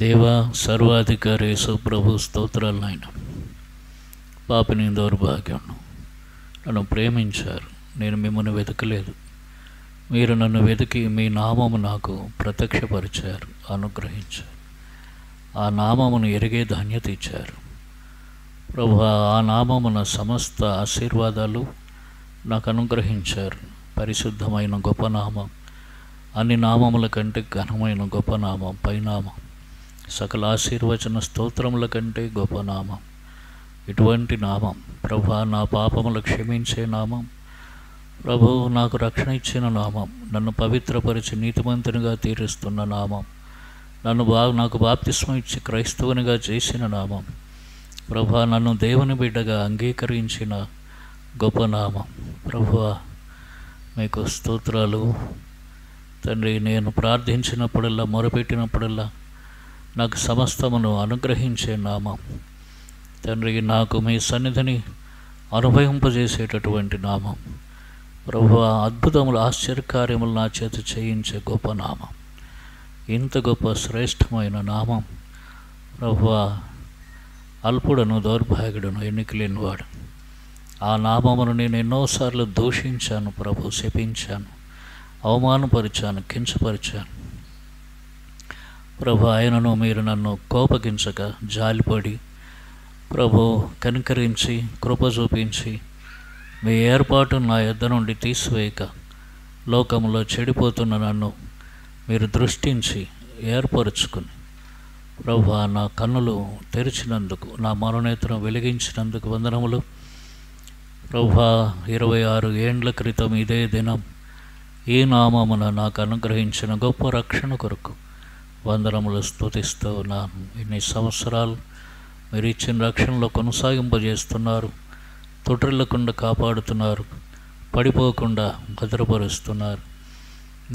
దేవా, సర్వాధికారి యేసు ప్రభు స్తోత్రాలు నాయన. పాపిని దౌర్భాగ్యం, నన్ను ప్రేమించారు, నేను మిమ్మల్ని వెతకలేదు, మీరు నన్ను వెతికి మీ నామము నాకు ప్రత్యక్షపరిచారు, అనుగ్రహించారు, ఆ నామమును ఎరిగే ధన్యత ఇచ్చారు. ప్రభువా, ఆ నామమున సమస్త ఆశీర్వాదాలు నాకు అనుగ్రహించారు. పరిశుద్ధమైన గొప్ప నామం, అన్ని నామముల కంటే ఘనమైన గొప్ప నామం, పైనామం, సకల ఆశీర్వచన స్తోత్రముల కంటే గొప్ప నామం. ఇటువంటి నామం ప్రభువా, నా పాపములు క్షమించే నామం, ప్రభు నాకు రక్షణ ఇచ్చిన నామం, నన్ను పవిత్రపరిచి నీతిమంతునిగా తీరుస్తున్న నామం, నాకు బాప్తిస్మం ఇచ్చి క్రైస్తవునిగా చేసిన నామం, ప్రభువా నన్ను దేవుని బిడ్డగా అంగీకరించిన గొప్ప నామం. ప్రభువా మీకు స్తోత్రాలు తండ్రి. నేను ప్రార్థించినప్పుడల్లా, మొరపెట్టినప్పుడల్లా నాకు సమస్తమును అనుగ్రహించే నామం తండ్రి. నాకు మీ సన్నిధిని అనుభవింపజేసేటటువంటి నామం ప్రభువా. అద్భుతములు, ఆశ్చర్యకార్యములు నా చేత చేయించే గొప్ప నామం, ఇంత గొప్ప శ్రేష్టమైన నామం ప్రభువా. అల్పుడను, దౌర్భాగ్యుడను, ఎన్నికలేనివాడు, ఆ నామమును నేను ఎన్నోసార్లు దూషించాను ప్రభు, శపించాను, అవమానపరిచాను, కించపరిచాను ప్రభు. ఆయనను మీరు నన్ను కోపగించక, జాలిపడి ప్రభు కనికరించి, కృప చూపించి, మీ ఏర్పాటు నా యొద్ద నుండి తీసివేయక, లోకంలో చెడిపోతున్న నన్ను మీరు దృష్టించి ఏర్పరుచుకుని ప్రభు నా కన్నులు తెరిచినందుకు, నా మనోనేత్రం వెలిగించినందుకు వందనములు ప్రభు. 26 ఏండ్ల క్రితం ఇదే దినం ఈ నామమున నాకు అనుగ్రహించిన గొప్ప రక్షణ కొరకు వందనములు స్తుతిస్తూ ఉన్నాను. ఇన్ని సంవత్సరాలు మీరు ఇచ్చిన రక్షణలో కొనసాగింపజేస్తున్నారు, తొట్టిల్లకుండా కాపాడుతున్నారు, పడిపోకుండా భద్రపరుస్తున్నారు.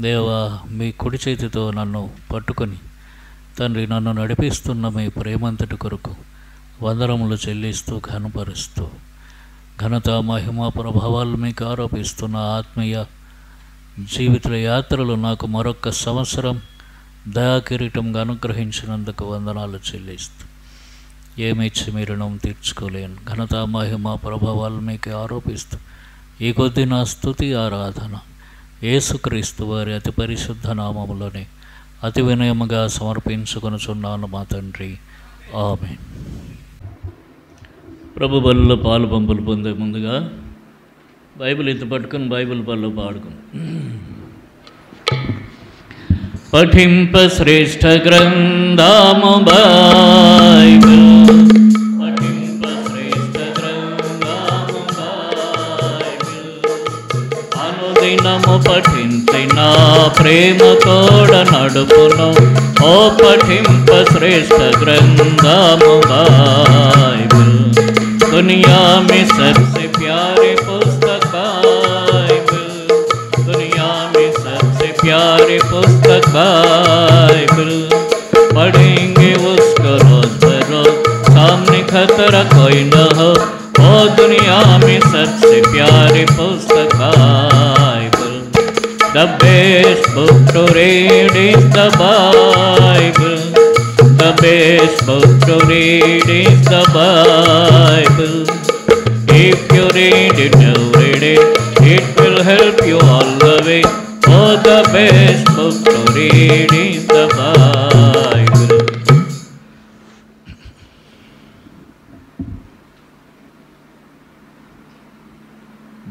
దేవా, మీ కుడి చేతితో నన్ను పట్టుకొని తండ్రి నన్ను నడిపిస్తున్న మీ ప్రేమంతటి కొరకు వందనములు చెల్లిస్తూ ఘనపరుస్తూ, ఘనత, మహిమ, ప్రభావాలు మీకు ఆరోపిస్తున్న ఆత్మీయ జీవిత యాత్రలు నాకు మరొక సంవత్సరం దయాకిరీటంగా అనుగ్రహించినందుకు వందనాలు చెల్లిస్తూ, ఏమిచ్చి మీరు రుణం తీర్చుకోలేను. ఘనత, మహిమ, ప్రభావాలు మీకు ఆరోపిస్తూ ఈ కొద్ది నా స్తుతి ఆరాధన యేసుక్రీస్తు వారి అతి పరిశుద్ధ నామములోనే అతి వినయముగా సమర్పించుకొనుచున్నాను మా తండ్రి, ఆమేన్. ప్రభు బలిలో పాలు పంపులు పొందే ముందుగా బైబిల్ ఎత్తి పట్టుకుని బైబిల్ బల్లో పాడుకుని పఠింప శ్రేష్ఠ గ్రంథము బైబిల్, పఠింప శ్రేష్ఠ గ్రంథము బైబిల్, అనుదినము పఠించిన ప్రేమ తోడ నడుపును. ఓ పఠింప శ్రేష్ఠ గ్రంథము బైబిల్, दुनिया में सबसे प्यारे पुस्तक बाइबल, दुनिया में सबसे प्यारे पुस्तक बाइबल, पढ़ेंगे उसको रोज बरोज, सामने खतरा कोई न हो. ओ दुनिया में सबसे प्यारे पुस्तक Bible, the best book to read is the Bible, the best book to read is the Bible. If you read it every day, it will help you all the way. Oh, the best book to read is the Bible.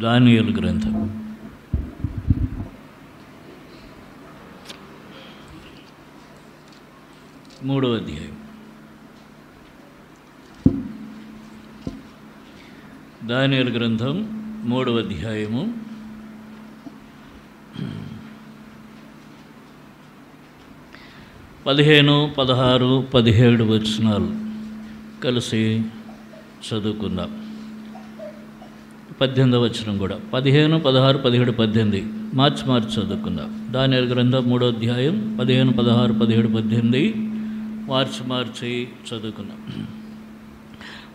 దానియేలు గ్రంథం 3వ అధ్యాయం. దానియేలు గ్రంథం 3వ అధ్యాయము 15, 16, 17 వచనాలు కలిసి చదువుకుందాం. 18వ వచనం కూడా 15, 16, 17, 18 మార్చి చదువుకుందాం. దానియేలు గ్రంథం 3వ అధ్యాయం 15, 16, 17, 18 మార్చి చదువుకుందాం.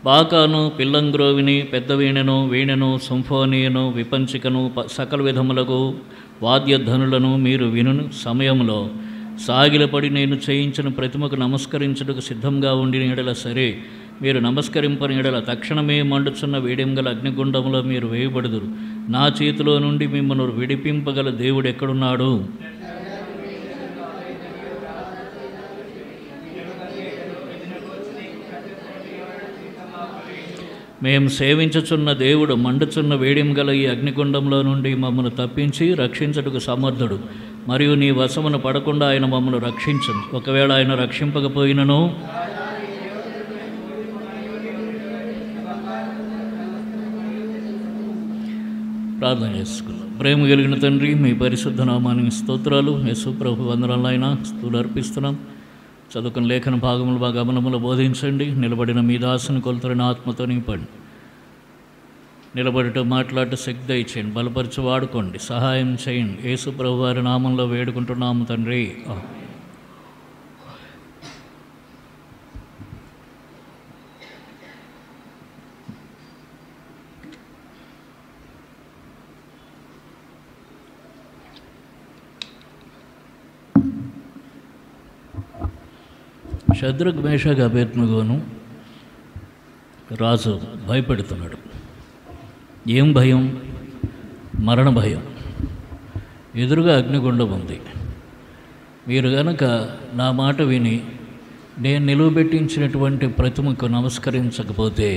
బాకాను, పిల్లంగ్రోవిని, పెద్ద వీణను, సింఫోనియను, విపంచికను, సకల విధములకు వాద్యధనులను మీరు విను సమయంలో సాగిలపడి నేను చేయించిన ప్రతిమకు నమస్కరించుటకు సిద్ధంగా ఉండిన ఎడల సరే, మీరు నమస్కరింపని ఎడల తక్షణమే మండుచున్న వేడిం గల అగ్నిగుండంలో మీరు వేయబడుదురు. నా చేతిలో నుండి మిమ్మల్ని విడిపింపగల దేవుడు ఎక్కడున్నాడు? మేము సేవించుచున్న దేవుడు మండుచున్న వేడిం గల ఈ అగ్నిగుండంలో నుండి మమ్మల్ని తప్పించి రక్షించుటకు సమర్థుడు. మరియు నీ వశమును పడకుండా ఆయన మమ్మల్ని రక్షించును. ఒకవేళ ఆయన రక్షింపకపోయినను ప్రార్థన చేసుకున్నాం. ప్రేమ కలిగిన తండ్రి, మీ పరిశుద్ధ నామానికి స్తోత్రాలు. యేసు ప్రభు వందనాలు ఆయన స్తుతులు అర్పిస్తున్నాం. చదువుకున్న లేఖన భాగములు బాగా గమనములు బోధించండి. నిలబడిన మీ దాసుని కొలుతున్న ఆత్మతో నింపండి. నిలబడటం మాట్లాడటం శక్తి దయచేయండి. బలపరిచి వాడుకోండి, సహాయం చేయండి. యేసు ప్రభు వారి నామంలో వేడుకుంటున్నాము తండ్రి. షద్రక్ మేషక్ అబేద్నెగోను రాజు భయపెడుతున్నాడు. ఏం భయం? మరణ భయం. ఎదురుగా అగ్నిగుండం ఉంది. మీరు గనక నా మాట విని నేను నిలువబెట్టించినటువంటి ప్రతిమకు నమస్కరించకపోతే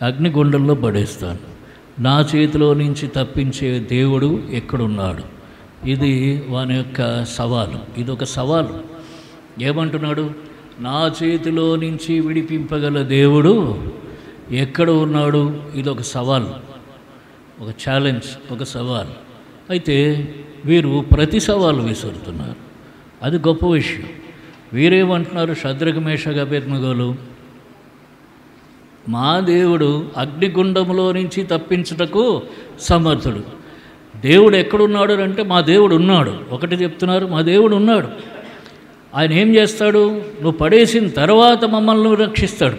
అగ్నిగుండంలో పడేస్తాను. నా చేతిలో నుంచి తప్పించే దేవుడు ఎక్కడున్నాడు? ఇది వాని యొక్క సవాలు. ఇదొక సవాలు. ఏమంటున్నాడు? నా చేతిలో నుంచి విడిపింపగల దేవుడు ఎక్కడ ఉన్నాడు? ఇదొక సవాల్, ఒక ఛాలెంజ్, ఒక సవాల్. అయితే వీరు ప్రతి సవాలు విసురుతున్నారు. అది గొప్ప విషయం. వీరేమంటున్నారు? షద్రక్ మేషక్ అబేద్నెగోలు, మా దేవుడు అగ్నిగుండంలో నుంచి తప్పించుటకు సమర్థుడు. దేవుడు ఎక్కడున్నాడు అంటే మా దేవుడు ఉన్నాడు. ఒకటి చెప్తున్నారు, మా దేవుడు ఉన్నాడు. ఆయన ఏం చేస్తాడు? నువ్వు పడేసిన తర్వాత మమ్మల్ని రక్షిస్తాడు.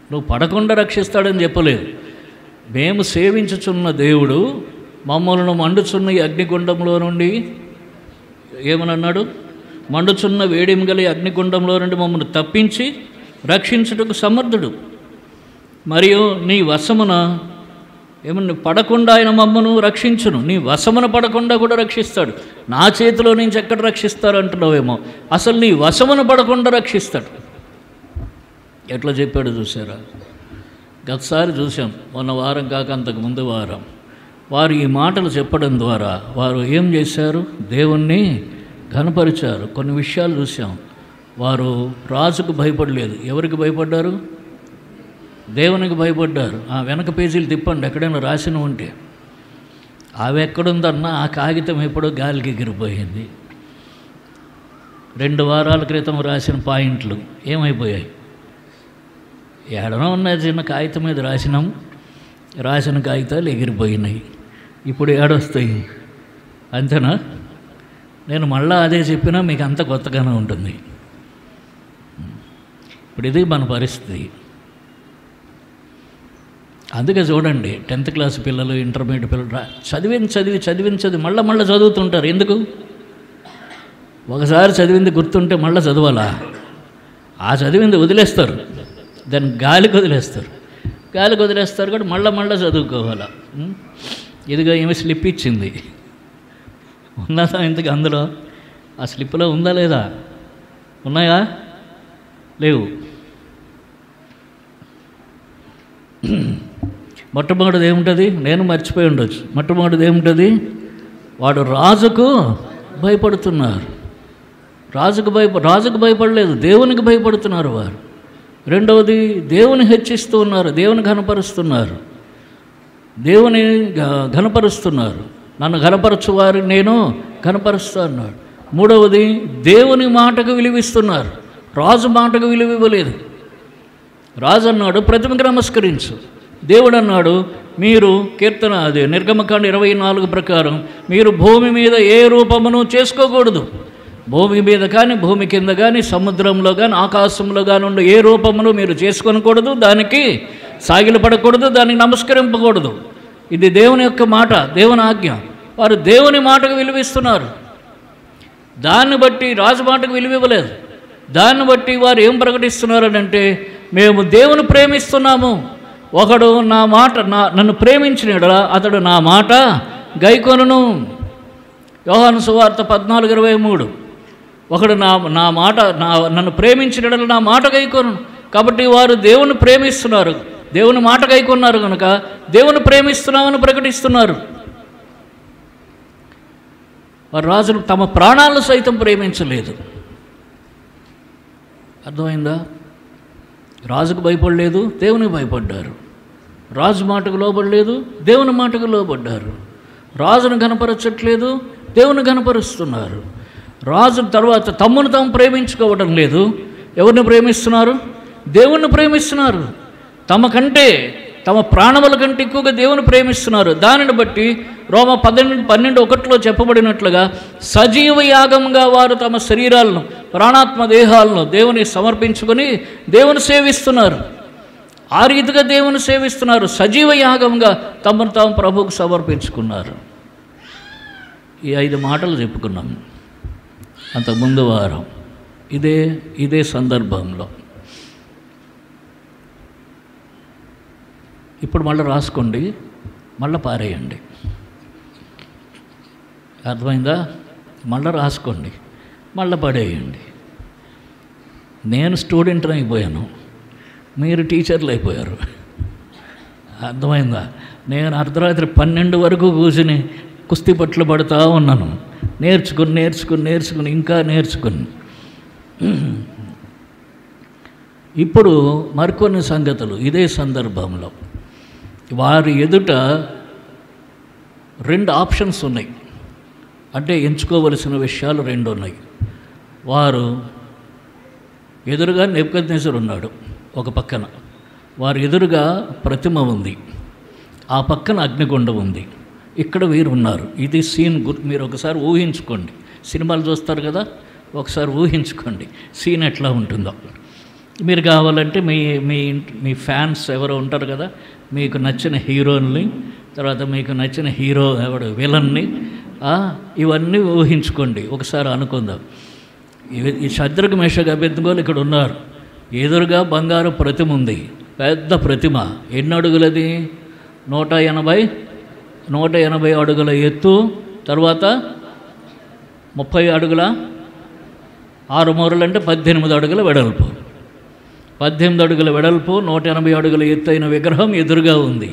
నువ్వు పడకుండా రక్షిస్తాడని చెప్పలేదు. మేము సేవించుచున్న దేవుడు మమ్మల్ని మండుచున్న ఈ అగ్నిగుండంలో నుండి ఏమనన్నాడు? మండుచున్న వేడిం గల అగ్నిగుండంలో నుండి మమ్మల్ని తప్పించి రక్షించుటకు సమర్థుడు. మరియు నీ వశమున ఏమన్నా పడకుండా ఆయన మమ్మను రక్షించును. నీ వశమున పడకుండా కూడా రక్షిస్తాడు. నా చేతిలో నుంచి ఎక్కడ రక్షిస్తారు అంటున్నావేమో, అసలు నీ వశమున పడకుండా రక్షిస్తాడు. ఎట్లా చెప్పాడు చూసారా? గతసారి చూసాం, మొన్న వారం కాక అంతకు ముందు వారం. వారు ఈ మాటలు చెప్పడం ద్వారా వారు ఏం చేశారు? దేవుణ్ణి ఘనపరిచారు. కొన్ని విషయాలు చూసాం. వారు రాజుకు భయపడలేదు. ఎవరికి భయపడ్డారు? దేవునికి భయపడ్డారు. ఆ వెనక పేజీలు తిప్పండి, ఎక్కడైనా రాసిన ఉంటే. అవి ఎక్కడుందన్నా ఆ కాగితం ఎప్పుడో గాలికి ఎగిరిపోయింది. 2 వారాల క్రితం రాసిన పాయింట్లు ఏమైపోయాయి? ఏడనో ఉన్నాయి. చిన్న కాగితం మీద రాసినాం, రాసిన కాగితాలు ఎగిరిపోయినాయి. ఇప్పుడు ఏడొస్తాయి? అంతేనా? నేను మళ్ళా అదే చెప్పినా మీకు అంత కొత్తగానే ఉంటుంది. ఇప్పుడు ఇది మన పరిస్థితి. అందుకే చూడండి, 10th క్లాస్ పిల్లలు, ఇంటర్మీడియట్ పిల్లలు చదివి మళ్ళీ చదువుతుంటారు. ఎందుకు? ఒకసారి చదివింది గుర్తుంటే మళ్ళీ చదవాలా? ఆ చదివింది వదిలేస్తారు, దాన్ని గాలికి వదిలేస్తారు కూడా మళ్ళీ చదువుకోవాలా. ఇదిగా ఏమి స్లిప్ ఇచ్చింది, ఉన్నదా ఇంతకు? అందులో ఆ స్లిప్లో ఉందా లేదా? ఉన్నాయా? లేవు. మొట్టమొదటిది ఏముంటుంది? నేను మర్చిపోయి ఉండొచ్చు. మొట్టమొదటిది ఏముంటుంది? వాడు రాజుకు భయపడుతున్నారు. రాజుకు భయపడలేదు, దేవునికి భయపడుతున్నారు వారు. రెండవది, దేవుని హెచ్చిస్తూ ఉన్నారు, దేవుని ఘనపరుస్తున్నారు, దేవుని ఘనపరుస్తున్నారు. నన్ను ఘనపరచు వారిని నేను ఘనపరుస్తా అన్నాడు. మూడవది, దేవుని మాటకు విలువిస్తున్నారు. రాజు మాటకు విలువ ఇవ్వలేదు. రాజు అన్నాడు ప్రతిమకి నమస్కరించు. దేవుడు అన్నాడు మీరు కీర్తన అదే నిర్గమకాండ 24 ప్రకారం మీరు భూమి మీద ఏ రూపమును చేసుకోకూడదు. భూమి మీద కానీ, భూమి కింద కానీ, సముద్రంలో కానీ, ఆకాశంలో కానీ ఉండే ఏ రూపమును మీరు చేసుకోకూడదు, దానికి సాగిలపడకూడదు, దానికి నమస్కరింపకూడదు. ఇది దేవుని యొక్క మాట, దేవుని ఆజ్ఞ. వారు దేవుని మాటకు విలువిస్తున్నారు. దాన్ని బట్టి రాజు మాటకు విలువ ఇవ్వలేదు. దాన్ని బట్టి వారు ఏం ప్రకటిస్తున్నారనంటే, మేము దేవుని ప్రేమిస్తున్నాము, ఒకడు నా మాట నన్ను ప్రేమించిన యెడల అతడు నా మాట గైకొనును. యోహాను సువార్త 14:23. ఒకడు నా మాట నన్ను ప్రేమించిన యెడల నా మాట గైకొనును. కాబట్టి వారు దేవుని ప్రేమిస్తున్నారు, దేవుని మాట గైకొన్నారు కనుక దేవుని ప్రేమిస్తున్నామని ప్రకటిస్తున్నారు. వారు రాజులు తమ ప్రాణాలను సైతం ప్రేమించలేదు. అర్థమైందా? రాజుకు భయపడలేదు, దేవునికి భయపడ్డారు. రాజు మాటకు లోబడలేదు, దేవుని మాటకు లోబడ్డారు. రాజును గణపరచట్లేదు, దేవుని గణపరుస్తున్నారు. రాజు తర్వాత తమ్మును తాము ప్రేమించుకోవడం లేదు. ఎవరిని ప్రేమిస్తున్నారు? దేవుణ్ణి ప్రేమిస్తున్నారు. తమ ప్రాణముల కంటే ఎక్కువగా దేవుని ప్రేమిస్తున్నారు. దానిని బట్టి రోమ 12:1 చెప్పబడినట్లుగా సజీవ యాగంగా వారు తమ శరీరాలను, ప్రాణాత్మ దేహాలను దేవుని సమర్పించుకొని దేవుని సేవిస్తున్నారు. ఆ రీతిగా దేవుని సేవిస్తున్నారు. సజీవ యాగంగా తమను తాము ప్రభువుకు సమర్పించుకున్నారు. ఈ 5 మాటలు చెప్పుకున్నాం అంతకుముందు వారం. ఇదే సందర్భంలో ఇప్పుడు మళ్ళీ రాసుకోండి, మళ్ళీ పారేయండి. అర్థమైందా? మళ్ళీ రాసుకోండి, మళ్ళీ పడేయండి. నేను స్టూడెంట్ని అయిపోయాను, మీరు టీచర్లు అయిపోయారు. అర్థమైందా? నేను అర్ధరాత్రి 12 వరకు కూర్చుని కుస్తీ పట్లు పడుతూ ఉన్నాను. నేర్చుకుని ఇంకా నేర్చుకుని. ఇప్పుడు మరికొన్ని సంగతులు ఇదే సందర్భంలో వారి ఎదుట 2 ఆప్షన్స్ ఉన్నాయి. అంటే ఎంచుకోవలసిన విషయాలు 2 ఉన్నాయి. వారు ఎదురుగా నెబుకద్నెజరు ఉన్నాడు ఒక పక్కన, వారి ఎదురుగా ప్రతిమ ఉంది, ఆ పక్కన అగ్నిగుండం ఉంది, ఇక్కడ వీరు ఉన్నారు. ఇది సీన్ మీరు ఒకసారి ఊహించుకోండి. సినిమాలు చూస్తారు కదా, ఒకసారి ఊహించుకోండి సీన్ ఎట్లా ఉంటుందో. మీరు కావాలంటే మీ ఫ్యాన్స్ ఎవరో ఉంటారు కదా, మీకు నచ్చిన హీరోని, తర్వాత మీకు నచ్చిన హీరో ఎవడు విలన్ని, ఇవన్నీ ఊహించుకోండి. ఒకసారి అనుకుందాం. ఈ శద్రకు మేషకు అబేద్నెగోలు ఇక్కడ ఉన్నారు. ఎదురుగా బంగారు ప్రతిమ ఉంది, పెద్ద ప్రతిమ. ఎన్ని అడుగులది? 180 అడుగుల ఎత్తు, తర్వాత 30 అడుగుల 6 మూరలు అంటే 18 అడుగుల వెడల్పు. 18 అడుగుల వెడల్పు, 180 అడుగుల ఎత్తైన విగ్రహం ఎదురుగా ఉంది.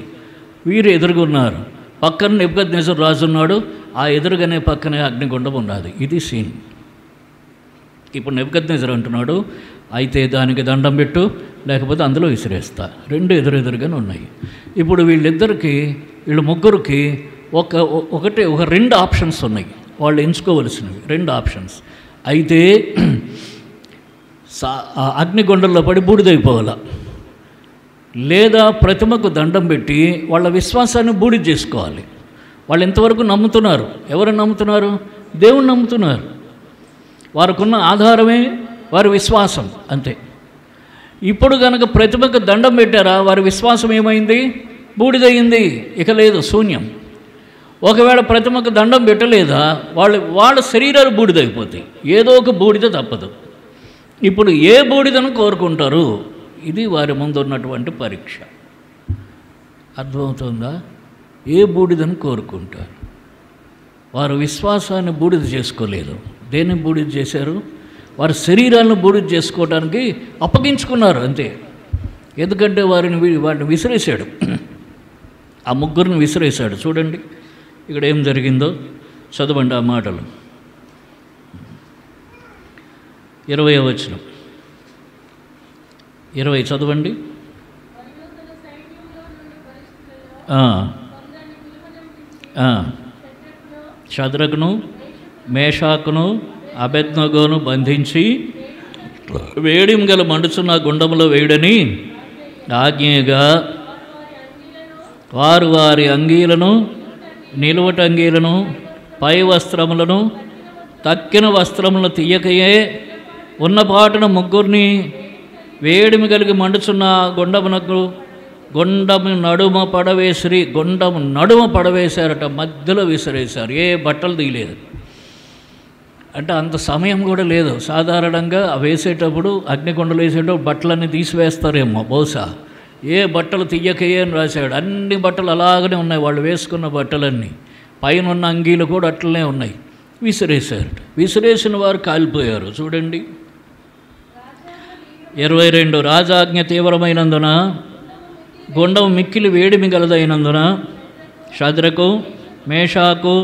వీరు ఎదురుగున్నారు. పక్కన నెబుకద్నెజరు రాజు ఉన్నాడు, ఆ ఎదురుగానే పక్కనే అగ్నిగుండం ఉన్నది. ఇది సీన్. ఇప్పుడు నెబుకద్నెజరు అంటున్నాడు, అయితే దానికి దండం పెట్టు, లేకపోతే అందులో విసిరేస్తా. 2 ఎదురుగానే ఉన్నాయి. ఇప్పుడు వీళ్ళ ముగ్గురికి ఒక 2 ఆప్షన్స్ ఉన్నాయి. వాళ్ళు ఎంచుకోవలసినవి 2 ఆప్షన్స్. అయితే అగ్నిగుండంలో పడి బూడిదైపోవాలా, లేదా ప్రతిమకు దండం పెట్టి వాళ్ళ విశ్వాసాన్ని బూడిద చేసుకోవాలి. వాళ్ళు ఎంతవరకు నమ్ముతున్నారు? ఎవరు నమ్ముతున్నారు? దేవుణ్ణి నమ్ముతున్నారు. వారికున్న ఆధారమే వారి విశ్వాసం, అంతే. ఇప్పుడు కనుక ప్రతిమకు దండం పెట్టారా, వారి విశ్వాసం ఏమైంది? బూడిదయింది, ఇక లేదు, శూన్యం. ఒకవేళ ప్రతిమకు దండం పెట్టలేదా, వాళ్ళ శరీరాలు బూడిదైపోతాయి. ఏదో ఒక బూడిద తప్పదు. ఇప్పుడు ఏ బూడిదను కోరుకుంటారు? ఇది వారి ముందు ఉన్నటువంటి పరీక్ష. అర్థమవుతుందా? ఏ బూడిదను కోరుకుంటారు? వారు విశ్వాసాన్ని బూడిద చేసుకోలేదు. దేన్ని బూడిద చేశారు? వారి శరీరాలను బూడిద చేసుకోవడానికి అప్పగించుకున్నారు, అంతే. ఎందుకంటే వారిని విసిరేశాడు, ఆ ముగ్గురిని విసిరేశాడు. చూడండి ఇక్కడ ఏం జరిగిందో, చదవండి ఆ మాటలు. 20వ వచనం, 20 చదవండి. షద్రకును మేషాకును అబేద్నెగోను బంధించి వేడిమి గల మండుచున్న గుండములో వేయడని ఆజ్ఞగా వారి అంగీలను, నిలువటంగీలను, పై వస్త్రములను, తక్కిన వస్త్రములను తీయకయే ఉన్నపాటున ముగ్గురిని వేడిమి కలిగి మండుచున్న గుండము నడుమ పడవేశారట. మధ్యలో విసిరేశారు, ఏ బట్టలు తీయలేదు. అంటే అంత సమయం కూడా లేదు. సాధారణంగా వేసేటప్పుడు అగ్నికుండలు వేసేటప్పుడు బట్టలన్నీ తీసివేస్తారేమో బహుశా. ఏ బట్టలు తీయకయే అని రాశాడు. అన్ని బట్టలు అలాగనే ఉన్నాయి, వాళ్ళు వేసుకున్న బట్టలన్నీ. పైన ఉన్న అంగీలు కూడా అట్లనే ఉన్నాయి. విసిరేశారు. విసిరేసిన వారు కాలిపోయారు. చూడండి 22. రాజాజ్ఞ తీవ్రమైనందున గుండం మిక్కిలి వేడిమి గలదైనందున షద్రకు మేషాకు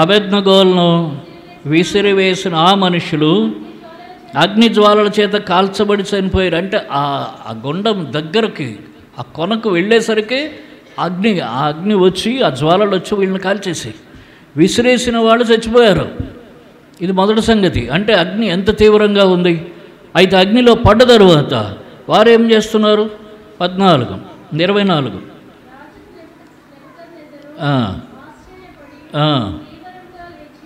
అబేద్నెగోలను విసిరివేసిన ఆ మనుషులు అగ్ని జ్వాలల చేత కాల్చబడి చనిపోయారు. అంటే ఆ గుండం దగ్గరికి ఆ కొనకు వెళ్ళేసరికి ఆ అగ్ని వచ్చి ఆ జ్వాలలు వచ్చి వీళ్ళని కాల్చేసి విసిరేసిన వాళ్ళు చచ్చిపోయారు. ఇది మొదటి సంగతి. అంటే అగ్ని ఎంత తీవ్రంగా ఉంది. అయితే అగ్నిలో పడ్డ తరువాత వారు ఏం చేస్తున్నారు? 14, 24.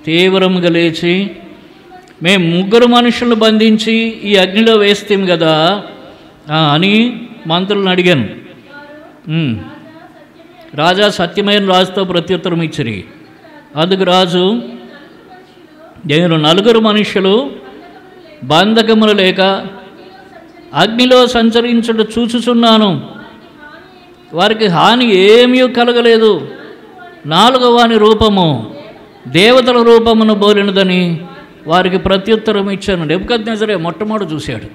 తీవ్రంగా లేచి మేము 3 మనుషులను బంధించి ఈ అగ్నిలో వేస్తాం కదా అని మంత్రులను అడిగాను. రాజా సత్యమైన రాజుతో ప్రత్యుత్తరం ఇచ్చిరి. అందుకు రాజు, నేను 4 మనుషులు బంధకములు లేక అగ్నిలో సంచరించుట చూచుచున్నాను, వారికి హాని ఏమీ కలగలేదు. 4వ వాని రూపము దేవతల రూపమును బోలినదని వారికి ప్రత్యుత్తరం ఇచ్చాను. నెబుకద్నెజరే మొట్టమొదటి చూశాడు.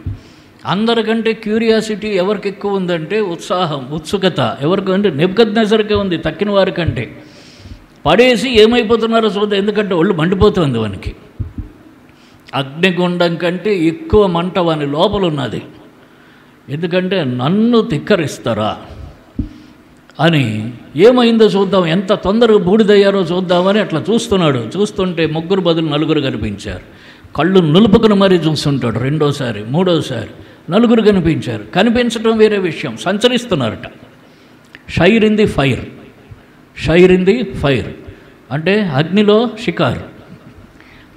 అందరికంటే క్యూరియాసిటీ ఎవరికి ఎక్కువ ఉందంటే ఉత్సాహం, ఉత్సుకత ఎవరికి అంటే నెబుకద్నెజర్కే ఉంది, తక్కిన వారికంటే. పడేసి ఏమైపోతున్నారో చూద్దాం, ఎందుకంటే ఒళ్ళు మండిపోతుంది వానికి. అగ్నిగుండం కంటే ఎక్కువ మంట వాని లోపల ఉన్నది. ఎందుకంటే నన్ను ధిక్కరిస్తారా అని, ఏమైందో చూద్దాం, ఎంత తొందరగా బూడిదయ్యారో చూద్దామని అట్లా చూస్తున్నాడు. చూస్తుంటే 3 బదులు 4 కనిపించారు. కళ్ళు నులుపుకుని మరీ చూస్తుంటాడు. 2వసారి 3వసారి 4 కనిపించారు. కనిపించడం వేరే విషయం, సంచరిస్తున్నారట. షైర్ ఇన్ ది ఫైర్, షైర్ ఇన్ ది ఫైర్ అంటే అగ్నిలో షికారు,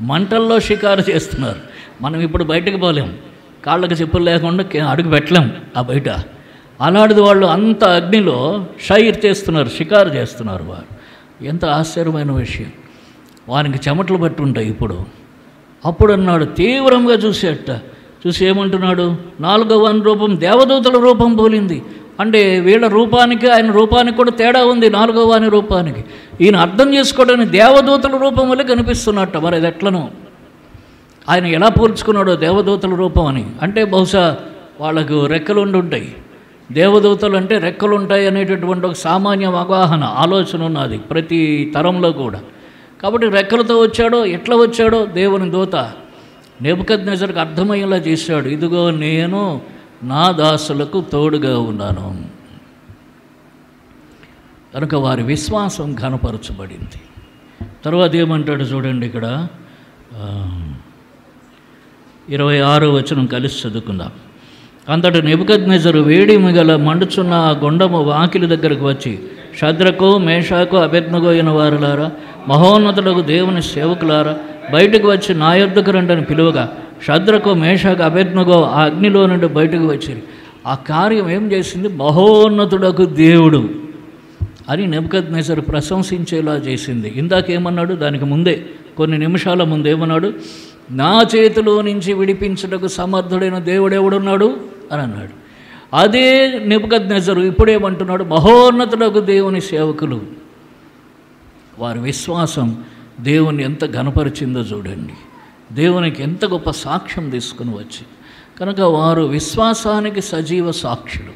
మంటల్లో షికారు చేస్తున్నారు. మనం ఇప్పుడు బయటకు పోలేం, కాళ్ళకి చెప్పులు లేకుండా అడుగు పెట్టలేం ఆ బయట. అలాంటిది వాళ్ళు అంత అగ్నిలో షైర్ చేస్తున్నారు, షికారు చేస్తున్నారు. వారు ఎంత ఆశ్చర్యమైన విషయం. వారికి చెమటలు పట్టి ఉంటాయి ఇప్పుడు. అప్పుడు అన్నాడు, తీవ్రంగా చూసేట. చూసి ఏమంటున్నాడు? 4వ వాని రూపం దేవదూతల రూపం పోలింది. అంటే వీళ్ళ రూపానికి ఆయన రూపానికి కూడా తేడా ఉంది. 4వ వాని రూపానికి ఈయన అర్థం చేసుకోవడానికి దేవదూతల రూపం వల్ల కనిపిస్తున్నట్ట. మరి అది ఎట్లను ఆయన ఎలా పోల్చుకున్నాడో దేవదూతల రూపం అని. అంటే బహుశా వాళ్ళకు రెక్కలు ఉండుంటాయి. దేవదూతలు అంటే రెక్కలు ఉంటాయి అనేటటువంటి ఒక సామాన్య అవగాహన, ఆలోచన ఉన్నది ప్రతి తరంలో కూడా. కాబట్టి రెక్కలతో వచ్చాడో, ఎట్లా వచ్చాడో దేవుని దూత నెబుకద్నెజర్కు అర్థమయ్యేలా చేశాడు. ఇదిగో నేను నా దాసులకు తోడుగా ఉన్నాను. కనుక వారి విశ్వాసం ఘనపరచబడింది. తర్వాత ఏమంటాడు చూడండి, ఇక్కడ 26వ వచనం కలిసి చదువుకుందాం. అంతటి నెబుకద్నెజరు వేడిమి గల మండుచున్న ఆ గుండము వాకిలి దగ్గరకు వచ్చి, షద్రకు మేషాకు అబేద్నెగో అయిన వారులారా, మహోన్నతులకు దేవుని సేవకులారా, బయటకు వచ్చి నా యొద్దకు రండని పిలువగా షద్రకు మేషాకు అబేద్నెగో ఆ అగ్నిలో నుండి బయటకు వచ్చి ఆ కార్యం ఏం చేసింది? మహోన్నతుడకు దేవుడు అని నెబుకద్నెజరు ప్రశంసించేలా చేసింది. ఇందాకేమన్నాడు? దానికి ముందే కొన్ని నిమిషాల ముందు ఏమన్నాడు? నా చేతిలో నుంచి విడిపించుటకు సమర్థుడైన దేవుడు ఎవడున్నాడు అని అన్నాడు. అదే నెబుకద్నెజరు ఇప్పుడేమంటున్నాడు? మహోన్నతులకు దేవుని సేవకులు. వారి విశ్వాసం దేవుని ఎంత ఘనపరిచిందో చూడండి. దేవునికి ఎంత గొప్ప సాక్ష్యం తీసుకుని వచ్చి, కనుక వారు విశ్వాసానికి సజీవ సాక్షులు.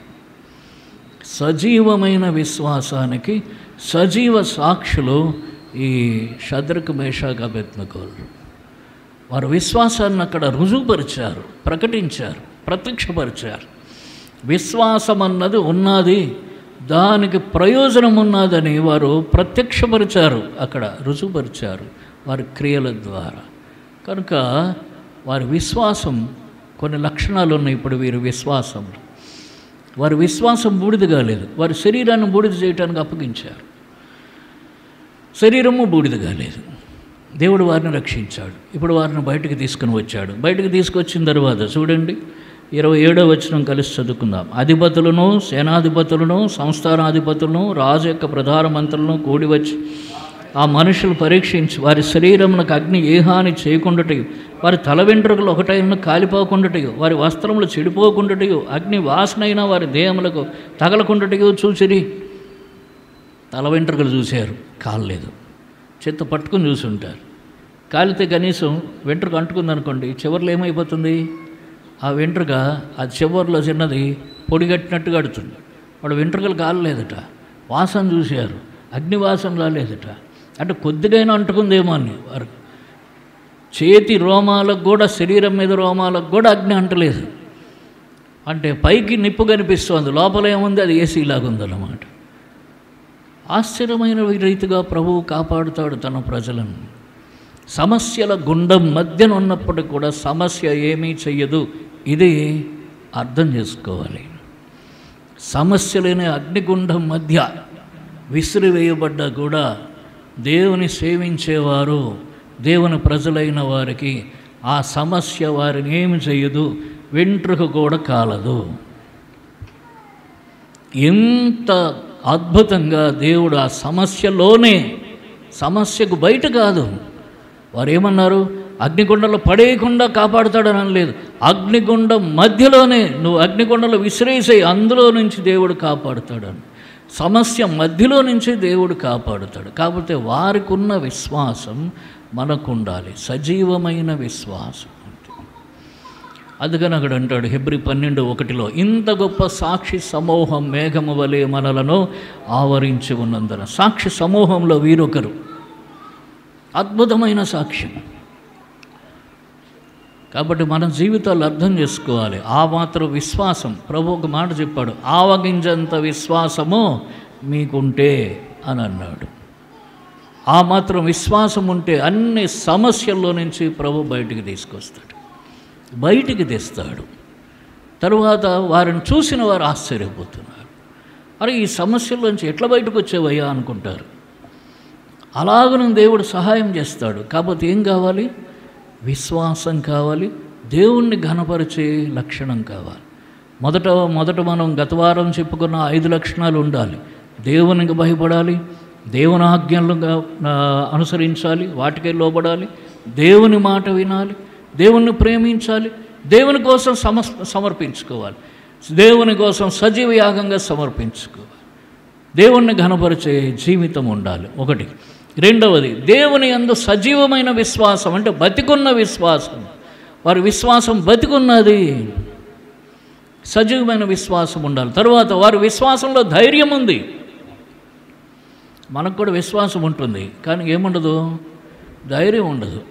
సజీవమైన విశ్వాసానికి సజీవ సాక్షులు ఈ షద్రకు మేషాకు అబేద్నెగోలు. వారు విశ్వాసాన్ని అక్కడ రుజువుపరిచారు, ప్రకటించారు, ప్రత్యక్షపరిచారు. విశ్వాసం అన్నది ఉన్నది, దానికి ప్రయోజనం ఉన్నదని వారు ప్రత్యక్షపరిచారు, అక్కడ రుజువుపరిచారు వారి క్రియల ద్వారా. కనుక వారి విశ్వాసం కొన్ని లక్షణాలు ఉన్నాయి. ఇప్పుడు వీరి విశ్వాసంలో వారి విశ్వాసం బూడిద కాలేదు. వారి శరీరాన్ని బూడిద చేయడానికి అప్పగించారు. శరీరము బూడిద కాలేదు. దేవుడు వారిని రక్షించాడు. ఇప్పుడు వారిని బయటకు తీసుకుని వచ్చాడు. బయటకు తీసుకొచ్చిన తర్వాత చూడండి 27వ వచనం కలిసి చదువుకుందాం. అధిపతులను, సేనాధిపతులను, సంస్థానాధిపతులను, రాజు యొక్క ప్రధాన మంత్రులను కూడి వచ్చి ఆ మనుషులు పరీక్షించి వారి శరీరమునకు అగ్ని ఏ హాని చేయకుండాటయు, వారి తల వెంట్రుకలు ఒకటైనా కాలిపోకుండాటయు, వారి వస్త్రములు చెడిపోకుండాటయు, అగ్ని వాసనైనా వారి దేహములకు తగలకుండాటయు చూసిరి. తల వెంట్రుకలు చూశారు, కాలలేదు. చేత్తో పట్టుకుని చూసుంటారు. కాలితే కనీసం వెంట్రుక అంటుకుందనుకోండి, చివర్లో ఏమైపోతుంది? ఆ వెంట్రుక ఆ చివర్లో చిన్నది పొడిగట్టినట్టు కడుతుంది. వాడు వెంట్రుకలు కాలలేదట, వాసన చూశారు, అగ్ని వాసన రాలేదట. అంటే కొద్దిగైనా అంటుకుందేమో అని. వారు చేతి రోమాలకు కూడా, శరీరం మీద రోమాలకు కూడా అగ్ని అంటలేదు. అంటే పైకి నిప్పు కనిపిస్తుంది, లోపల ఏముంది? అది ఏసీలాగా ఉందన్నమాట. ఆశ్చర్యమైన రీతిగా ప్రభువు కాపాడుతాడు తన ప్రజలను. సమస్యల గుండం మధ్యన ఉన్నప్పటికీ కూడా సమస్య ఏమీ చెయ్యదు. ఇది అర్థం చేసుకోవాలి. సమస్య లేని అగ్నిగుండం మధ్య విసిరివేయబడ్డా కూడా దేవుని సేవించేవారు, దేవుని ప్రజలైన వారికి ఆ సమస్య వారిని ఏమి చెయ్యదు, వెంట్రుక కూడా కాలదు. ఎంత అద్భుతంగా దేవుడు ఆ సమస్యలోనే, సమస్యకు బయట కాదు. వారు ఏమన్నారు? అగ్నిగుండంలో పడేయకుండా కాపాడుతాడని అనలేదు. అగ్నిగుండం మధ్యలోనే నువ్వు అగ్నిగుండంలో విసిరేసేయి, అందులో నుంచి దేవుడు కాపాడుతాడని. సమస్య మధ్యలో నుంచి దేవుడు కాపాడుతాడు. కాకపోతే వారికి ఉన్న విశ్వాసం మనకు ఉండాలి, సజీవమైన విశ్వాసం. అందుకని అక్కడ అంటాడు హెబ్రీ 12:1, ఇంత గొప్ప సాక్షి సమూహం మేఘము వలె మనలను ఆవరించి ఉన్నందున. సాక్షి సమూహంలో వీరొకరు, అద్భుతమైన సాక్ష్యం. కాబట్టి మన జీవితాలు అర్థం చేసుకోవాలి. ఆ మాత్రం విశ్వాసం, ప్రభు ఒక మాట చెప్పాడు, ఆవగింజంత విశ్వాసము మీకుంటే అని అన్నాడు. ఆ మాత్రం విశ్వాసం ఉంటే అన్ని సమస్యల్లో నుంచి ప్రభు బయటికి తీసుకొస్తాడు, బయటికి తెస్తాడు. తరువాత వారిని చూసిన వారు ఆశ్చర్యపోతున్నారు. అరే, ఈ సమస్యల్లోంచి ఎట్లా బయటకు వచ్చేవయ్యా అనుకుంటారు. అలాగనే దేవుడు సహాయం చేస్తాడు. కాకపోతే ఏం కావాలి? విశ్వాసం కావాలి, దేవుణ్ణి ఘనపరిచే లక్షణం కావాలి. మొదట మనం గత వారం చెప్పుకున్న 5 లక్షణాలు ఉండాలి. దేవునికి భయపడాలి, దేవుని ఆజ్ఞలుగా అనుసరించాలి, వాటికే లోబడాలి, దేవుని మాట వినాలి, దేవుణ్ణి ప్రేమించాలి, దేవుని కోసం సమర్పించుకోవాలి, దేవుని కోసం సజీవ యాగంగా సమర్పించుకోవాలి, దేవుణ్ణి ఘనపరిచే జీవితం ఉండాలి. ఒకటి. రెండవది, దేవుని యందు సజీవమైన విశ్వాసం, అంటే బతికున్న విశ్వాసం. వారి విశ్వాసం బతికున్నది, సజీవమైన విశ్వాసం ఉండాలి. తర్వాత వారి విశ్వాసంలో ధైర్యం ఉంది. మనకు కూడా విశ్వాసం ఉంటుంది, కానీ ఏముండదు? ధైర్యం ఉండదు.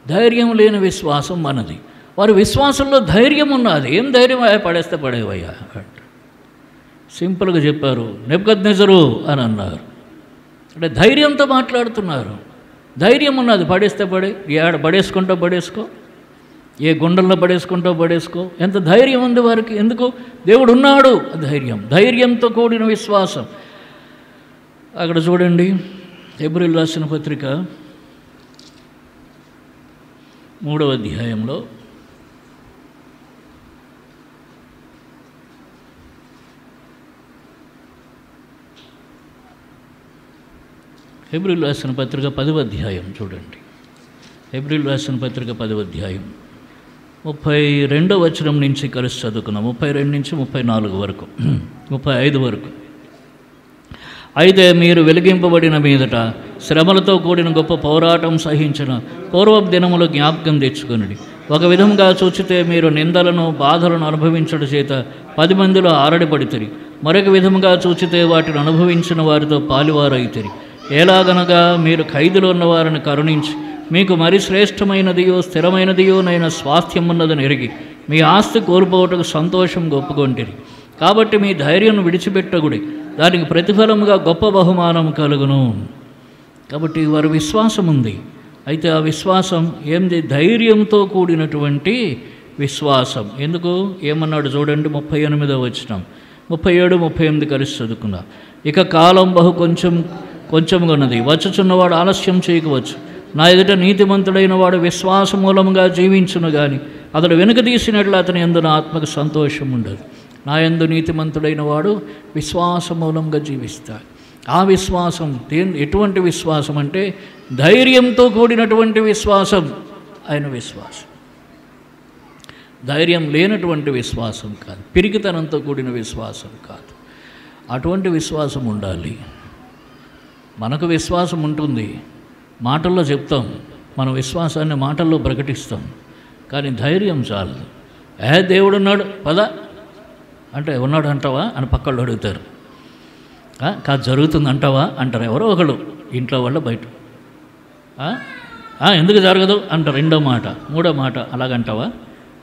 ధైర్యం లేని విశ్వాసం మనది. వారి విశ్వాసంలో ధైర్యం ఉన్నది. ఏం ధైర్యం? పడేస్తే పడేవయ్యా అంట. సింపుల్గా చెప్పారు, నెబుకద్నెజరు అని అన్నారు. అంటే ధైర్యంతో మాట్లాడుతున్నారు. ధైర్యం ఉన్నది, పడేస్తే పడే, ఏడ పడేసుకుంటావు పడేసుకో, ఏ గుండెల్లో పడేసుకుంటావు పడేసుకో. ఎంత ధైర్యం ఉంది వారికి. ఎందుకు? దేవుడు ఉన్నాడు. ధైర్యం, ధైర్యంతో కూడిన విశ్వాసం. అక్కడ చూడండి, హెబ్రీయులకు రాసిన పత్రిక 3వ అధ్యాయంలో హెబ్రీయులకు రాసిన పత్రిక 10వ అధ్యాయం చూడండి. హెబ్రీయులకు రాసిన పత్రిక 10వ అధ్యాయం 32వ వచనం నుంచి కలిసి చదువుకున్నాం. 32 నుంచి 34 వరకు, 35 వరకు. అయితే మీరు వెలిగింపబడిన మీదట శ్రమలతో కూడిన గొప్ప పోరాటం సహించిన పూర్వపు దినములు జ్ఞాపకం తెచ్చుకొనుడి. ఒక విధంగా చూచితే మీరు నిందలను బాధలను అనుభవించడం చేత 10 మందిలో ఆరడిపడితిరి. మరొక విధముగా చూచితే వాటిని అనుభవించిన వారితో పాలువారైతిరి. ఎలాగనగా మీరు ఖైదులో ఉన్న వారిని కరుణించి మీకు మరి శ్రేష్టమైనదియో స్థిరమైనదియో నైనా స్వాస్థ్యం ఉన్నదని ఎరిగి మీ ఆస్తి కోల్పోవటకు సంతోషం ఒప్పుకొంటిరి. కాబట్టి మీ ధైర్యం విడిచిపెట్టగుడి, దానికి ప్రతిఫలముగా గొప్ప బహుమానం కలుగును. కాబట్టి వారి విశ్వాసం ఉంది. అయితే ఆ విశ్వాసం ఏంది? ధైర్యంతో కూడినటువంటి విశ్వాసం. ఎందుకు? ఏమన్నాడు చూడండి, 38వ వచనం, 37, 38 కలిసి చదువుకుందాం. ఇక కాలం బహు కొంచెంగా ఉన్నది, వచ్చుచున్నవాడు ఆలస్యం చేయకపోవచ్చు. నా ఎదుట నీతిమంతుడైన వాడు విశ్వాస మూలముగా జీవించును గాని అతడు వెనుక తీసినట్లు అతని యందు నా ఆత్మకు సంతోషం ఉండదు. నా యందు నీతిమంతుడైన వాడు విశ్వాస మూలంగా జీవిస్తాడు. ఆ విశ్వాసం ఎటువంటి విశ్వాసం అంటే ధైర్యంతో కూడినటువంటి విశ్వాసం. ఆయన విశ్వాసం ధైర్యం లేనటువంటి విశ్వాసం కాదు, పిరికితనంతో కూడిన విశ్వాసం కాదు. అటువంటి విశ్వాసం ఉండాలి. మనకు విశ్వాసం ఉంటుంది, మాటల్లో చెప్తాం, మన విశ్వాసాన్ని మాటల్లో ప్రకటిస్తాం, కానీ ధైర్యం చాలు. దేవుడు ఉన్నాడు పద అంటే ఉన్నాడు అంటావా అని పక్కళ్ళు అడుగుతారు. కాదు జరుగుతుంది అంటావా అంటారు ఎవరో ఒకళ్ళు, ఇంట్లో వాళ్ళు బయట. ఎందుకు జరగదు అంటారు. రెండో మాట మూడో మాట అలాగంటావా,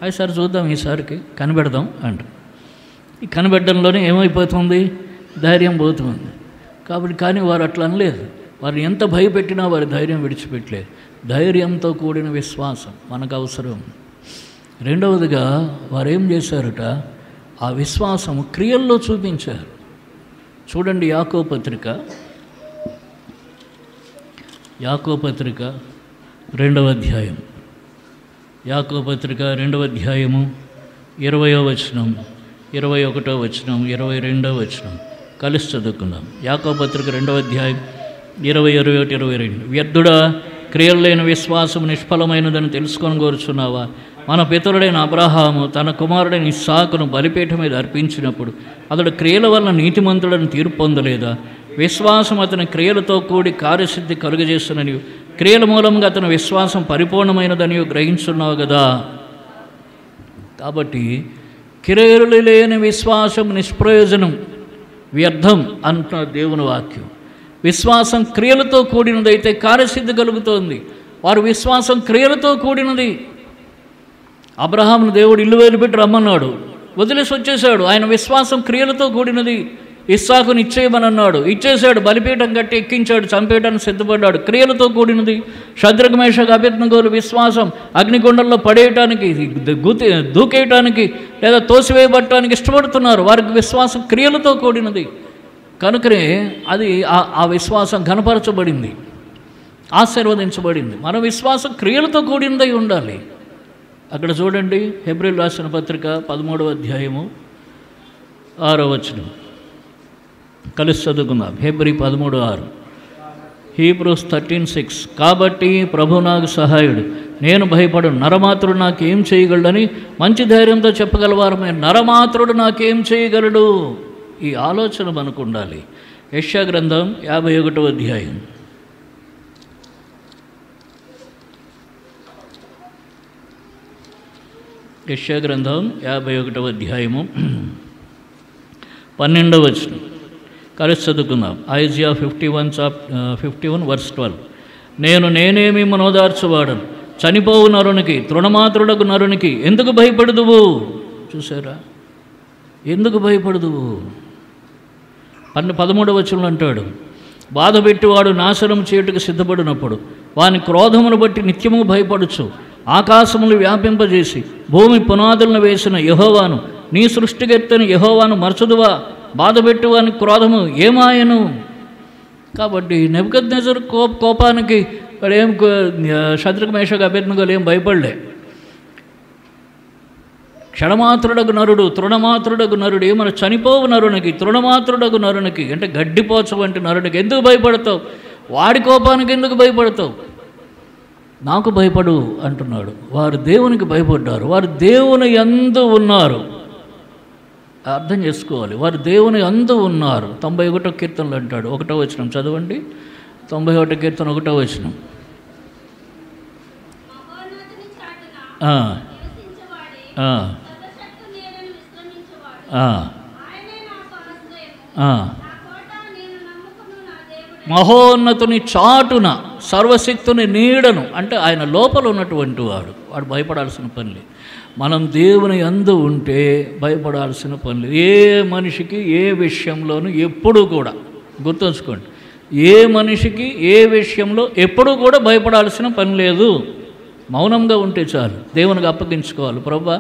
అది సరే చూద్దాం ఈసారికి కనిపెడదాం అంటారు. ఈ కనిపెట్టడంలోనే ఏమైపోతుంది, ధైర్యం పోతుంది. కాబట్టి కానీ వారు అట్లా అనలేదు. వారు ఎంత భయపెట్టినా వారి ధైర్యం విడిచిపెట్టలేదు. ధైర్యంతో కూడిన విశ్వాసం మనకు అవసరం. రెండవదిగా వారు ఏం చేశారట, ఆ విశ్వాసం క్రియల్లో చూపించారు. చూడండి యాకోబు పత్రిక 2వ అధ్యాయం, యాకోబు పత్రిక 2వ అధ్యాయము 20వ వచనం, 21వ వచనం, 22వ వచనం కలిసి చదువుకుందాం. యాకోబు పత్రిక 2వ అధ్యాయం 20, 21, 22. వ్యర్థుడా, క్రియలు లేని విశ్వాసం నిష్ఫలమైనదని తెలుసుకొని కోరుచున్నావా? మన పితరుడైన అబ్రహాము తన కుమారుడైన ఇస్సాకును బలిపీఠం మీద అర్పించినప్పుడు అతడు క్రియల వల్ల నీతిమంతుడని తీర్పు పొందలేదా? విశ్వాసం అతని క్రియలతో కూడి కార్యసిద్ధి కలుగజేస్తున్నని, క్రియల మూలంగా అతని విశ్వాసం పరిపూర్ణమైనదని గ్రహించున్నావు కదా. కాబట్టి క్రియలు లేని విశ్వాసం నిష్ప్రయోజనం, వ్యర్థం అంటున్న దేవుని వాక్యం. విశ్వాసం క్రియలతో కూడినదైతే కార్యసిద్ధి కలుగుతోంది. వారి విశ్వాసం క్రియలతో కూడినది. అబ్రహామును దేవుడు ఇల్లు వదిలిపెట్టి రమ్మన్నాడు, వదిలేసి వచ్చేశాడు. ఆయన విశ్వాసం క్రియలతో కూడినది. ఇస్సాకుని ఇచ్చేయమనన్నాడు, ఇచ్చేశాడు. బలిపీఠం కట్టి ఎక్కించాడు, చంపేయడానికి సిద్ధపడ్డాడు, క్రియలతో కూడినది. శద్రక్ మేషక్ అబేద్నెగోల విశ్వాసం అగ్నిగుండంలో పడేయటానికి, దూకేయటానికి లేదా తోసివేయబట్టడానికి ఇష్టపడుతున్నారు. వారికి విశ్వాసం క్రియలతో కూడినది. కనుకనే అది ఆ విశ్వాసం ఘనపరచబడింది, ఆశీర్వదించబడింది. మన విశ్వాసం క్రియలతో కూడినదై ఉండాలి. అక్కడ చూడండి, హెబ్రీయులకు రాసిన పత్రిక 13వ అధ్యాయము 6వ వచనం కలిసి చదువుకుందాం. Hebrew 13:6, Hebrews 13:6. కాబట్టి ప్రభు నాకు సహాయుడు, నేను భయపడను, నరమాత్రుడు నాకేం చేయగలడని మంచి ధైర్యంతో చెప్పగలవారు. నరమాత్రుడు నాకేం చేయగలడు? ఈ ఆలోచన మనకు ఉండాలి. యెషయా గ్రంథం 51వ అధ్యాయం, యెషయా గ్రంథం 51వ అధ్యాయము 12వ వచనం కలిసి చదువుకుందాం. Isaiah 51 verse 12. నేనేమి మనోదార్చువాడను, చనిపోవు నరునికి, తృణమాత్రుడకు నరునికి ఎందుకు భయపడదువు? చూసారా, ఎందుకు భయపడదువు? 13వ వచనంలో అంటాడు, బాధ పెట్టివాడు నాశనం చేయుటకు సిద్ధపడినప్పుడు వాని క్రోధమును బట్టి నిత్యము భయపడుచు, ఆకాశములు వ్యాపింపజేసి భూమి పునాదులను వేసిన యెహోవాను, నీ సృష్టికెత్తని యెహోవాను మరచుదువా? బాధ పెట్టువాని క్రోధము ఏమాయను? కాబట్టి నెబుకద్నెజరు కోపానికి వాడు ఏం, శద్రక్ మేషక్ అబేద్నెగోలు ఏం భయపడలే. క్షణమాత్రుడకు నరుడు, తృణమాత్రుడకు నరుడు, ఏమన్నా చనిపోవు నరునికి, తృణమాత్రుడకు నరునికి అంటే గడ్డిపోచ వంటి నరునికి ఎందుకు భయపడతావు? వాడి కోపానికి ఎందుకు భయపడతావు? నాకు భయపడు అంటున్నాడు. వారు దేవునికి భయపడ్డారు, వారు దేవుని యందు ఉన్నారు. అర్థం చేసుకోవాలి, వారు దేవుని యందు ఉన్నారు. 91వ కీర్తనలు అంటాడు, 1వ వచనం చదవండి. 91వ కీర్తన 1వ వచనం. మహోన్నతుని చాటున, సర్వశక్తుని నీడను అంటే ఆయన లోపల ఉన్నటువంటి వాడు భయపడాల్సిన పని లేదు. మనం దేవుని యందు ఉంటే భయపడాల్సిన పని లేదు. ఏ మనిషికి ఏ విషయంలోనూ ఎప్పుడూ కూడా గుర్తుంచుకోండి, ఏ మనిషికి ఏ విషయంలో ఎప్పుడూ కూడా భయపడాల్సిన పని లేదు. మౌనంగా ఉంటే చాలు, దేవునికి అప్పగించుకోవాలి. ప్రభువా,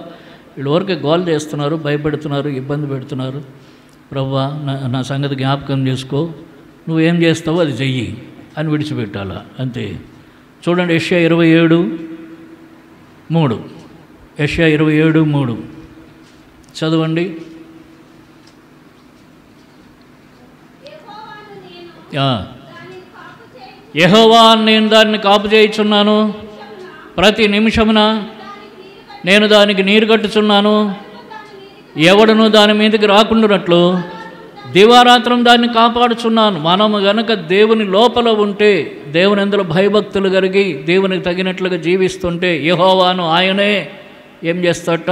వీళ్ళు ఊరికే గోల్ చేస్తున్నారు, భయపెడుతున్నారు, ఇబ్బంది పెడుతున్నారు, ప్రభువా నా సంగతి జ్ఞాపకం చేసుకో, నువ్వేం చేస్తావో అది చెయ్యి అని విడిచిపెట్టాలా, అంతే. చూడండి, యెషయా 27:3, యెషయా 27:3 చదవండి. యెహోవా నేను దాన్ని కాపు చేయుచున్నాను, ప్రతి నిమిషమున నేను దానికి నీరు కట్టుచున్నాను, ఎవడును దాని మీదకి రాకుండానట్లు దివారాత్రం దాన్ని కాపాడుచున్నాను. మనము గనక దేవుని లోపల ఉంటే, దేవుని అందులో భయభక్తులు కలిగి దేవునికి తగినట్లుగా జీవిస్తుంటే యెహోవాను ఆయనే ఏం చేస్తాడట?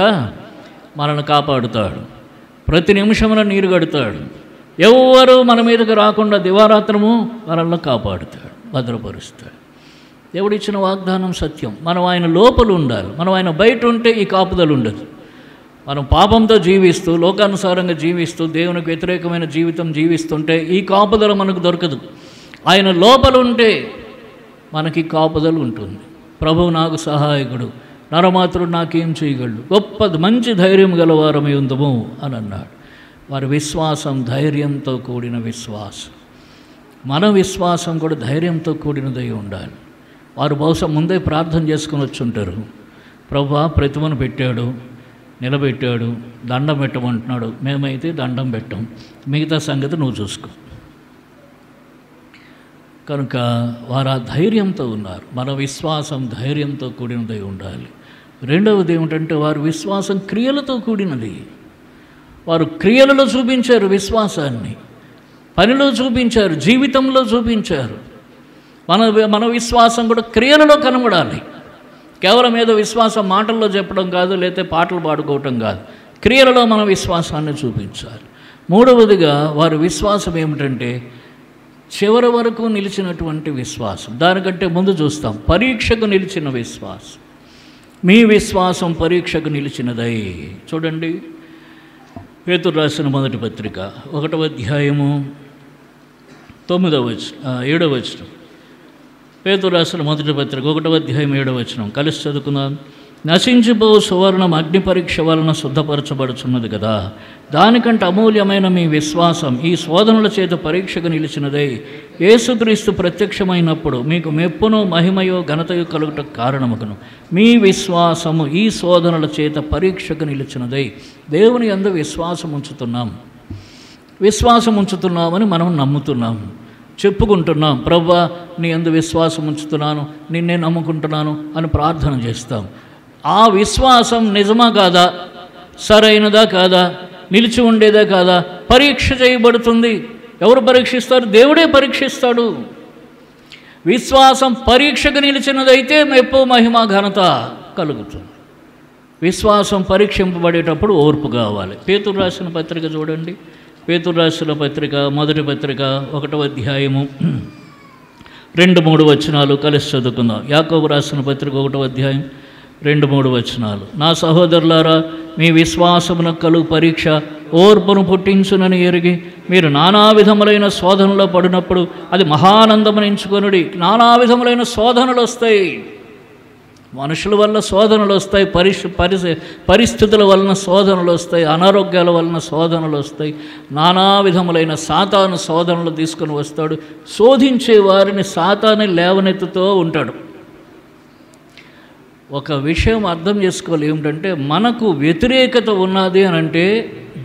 మనల్ని కాపాడుతాడు. ప్రతి నిమిషమున నీరు కడతాడు. ఎవరు మన మీదకి రాకుండా దివారాత్రము మనల్ని కాపాడుతాడు, భద్రపరుస్తాడు. దేవుడిచ్చిన వాగ్దానం సత్యం. మనం ఆయన లోపల ఉండాలి. మనం ఆయన బయట ఉంటే ఈ కాపుదలు ఉండదు. మనం పాపంతో జీవిస్తూ, లోకానుసారంగా జీవిస్తూ, దేవునికి వ్యతిరేకమైన జీవితం జీవిస్తుంటే ఈ కాపుదల మనకు దొరకదు. ఆయన లోపల ఉంటే మనకి కాపుదల ఉంటుంది. ప్రభువు నాకు సహాయకుడు, నరమాత్రుడు నాకేం చేయగలడు, గొప్ప మంచి ధైర్యం గలవారమై ఉందము అని అన్నాడు. వారి విశ్వాసం ధైర్యంతో కూడిన విశ్వాసం. మన విశ్వాసం కూడా ధైర్యంతో కూడినదై ఉండాలి. వారు బహుశా ముందే ప్రార్థన చేసుకుని వచ్చి ఉంటారు. ప్రభువా ప్రతిమను పెట్టాడు, నిలబెట్టాడు, దండం పెట్టమంటున్నాడు, మేమైతే దండం పెట్టాం, మిగతా సంగతి నువ్వు చూసుకో. కనుక వారు ఆ ధైర్యంతో ఉన్నారు. మన విశ్వాసం ధైర్యంతో కూడినదై ఉండాలి. రెండవది ఏమిటంటే వారి విశ్వాసం క్రియలతో కూడినది. వారు క్రియలలో చూపించారు విశ్వాసాన్ని, పనిలో చూపించారు, జీవితంలో చూపించారు. మన విశ్వాసం కూడా క్రియలలో కనబడాలి. కేవలం ఏదో విశ్వాసం మాటల్లో చెప్పడం కాదు, లేకపోతే పాటలు పాడుకోవటం కాదు. క్రియలలో మన విశ్వాసాన్ని చూపించాలి. మూడవదిగా వారి విశ్వాసం ఏమిటంటే చివరి వరకు నిలిచినటువంటి విశ్వాసం. దానికంటే ముందు చూస్తాం పరీక్షకు నిలిచిన విశ్వాసం. మీ విశ్వాసం పరీక్షకు నిలిచినదై. చూడండి, పేతురు రాసిన మొదటి పత్రిక 1వ అధ్యాయము 7వ వచనం. పేతురు రాసిన మొదటి పత్రిక 1వ అధ్యాయం 7వ వచనం కలిసి చదువుకుందాం. నశించిపో సువర్ణం అగ్ని పరీక్ష వలన శుద్ధపరచబడుచున్నది కదా, దానికంటే అమూల్యమైన మీ విశ్వాసం ఈ శోధనల చేత పరీక్షకు నిలిచినదై యేసుక్రీస్తు ప్రత్యక్షమైనప్పుడు మీకు మెప్పును మహిమయో ఘనతయో కలుగుట కారణముగును. మీ విశ్వాసము ఈ శోధనల చేత పరీక్షకు నిలిచినదై. దేవుని యందు విశ్వాసం ఉంచుతున్నామని మనం నమ్ముతున్నాం, చెప్పుకుంటున్నాం. ప్రభువా నీ యందు విశ్వాసం ఉంచుతున్నాను, నిన్నే నమ్ముకుంటున్నాను అని ప్రార్థన చేస్తాం. ఆ విశ్వాసం నిజమా కాదా, సరైనదా కాదా, నిలిచి ఉండేదా కాదా, పరీక్ష చేయబడుతుంది. ఎవరు పరీక్షిస్తారు? దేవుడే పరీక్షిస్తాడు. విశ్వాసం పరీక్షకు నిలిచినదైతే మెప్పు మహిమ ఘనత కలుగుతుంది. విశ్వాసం పరీక్షింపబడేటప్పుడు ఓర్పు కావాలి. పేతురు రాసిన పత్రిక చూడండి. పేతురు రాసిన పత్రిక మొదటి పత్రిక 1వ అధ్యాయము 2-3 వచనాలు కలిసి చదువుకుందాం. యాకోబు రాసిన పత్రిక 1వ అధ్యాయం 2-3 వచనాలు. నా సహోదరులారా, మీ విశ్వాసమునకు కలుగు పరీక్ష ఓర్పును పుట్టించునని ఎరిగి మీరు నానా విధములైన శోధనలో పడినప్పుడు అది మహానందమును ఎంచుకొనుడి. నానా విధములైన శోధనలు వస్తాయి. మనుషుల వల్ల శోధనలు వస్తాయి, పరిస్థితుల వలన శోధనలు వస్తాయి, అనారోగ్యాల వలన శోధనలు వస్తాయి. నానా విధములైన సాతాను శోధనలు తీసుకొని వస్తాడు. శోధించే వారిని సాతాను లేవనెత్తుతూ ఉంటాడు. ఒక విషయం అర్థం చేసుకోవాలి, ఏమిటంటే మనకు వ్యతిరేకత ఉన్నది అని అంటే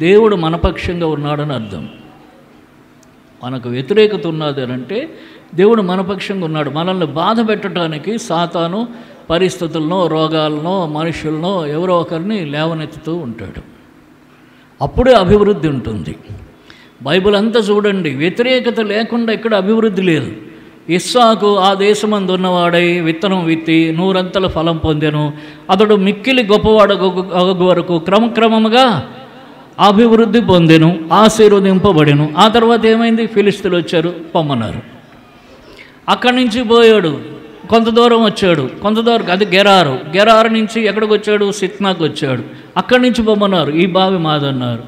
దేవుడు మనపక్షంగా ఉన్నాడని అర్థం. మనకు వ్యతిరేకత ఉన్నది అని అంటే దేవుడు మనపక్షంగా ఉన్నాడు. మనల్ని బాధ పెట్టడానికి సాతాను పరిస్థితులను, రోగాలను, మనుషులను ఎవరో ఒకరిని లేవనెత్తుతూ ఉంటాడు. అప్పుడే అభివృద్ధి ఉంటుంది. బైబిల్ అంతా చూడండి, వ్యతిరేకత లేకుండా ఇక్కడ అభివృద్ధి లేదు. ఇస్సాకు ఆ దేశమందు ఉన్నవాడై విత్తనం విత్తి 100 అంతల ఫలం పొందెను. అతడు మిక్కిలి గొప్పవాడు వరకు క్రమక్రమముగా అభివృద్ధి పొందెను, ఆశీర్వదింపబడెను. ఆ తర్వాత ఏమైంది? ఫిలిష్తీయులు వచ్చారు, పొమ్మన్నారు. అక్కడి నుంచి పోయాడు, కొంత దూరం వచ్చాడు, కొంత దూరం అది గెరారు నుంచి ఎక్కడికి వచ్చాడు? సిత్నాకు వచ్చాడు. అక్కడి నుంచి పొమ్మన్నారు, ఈ బావి మాదన్నారు.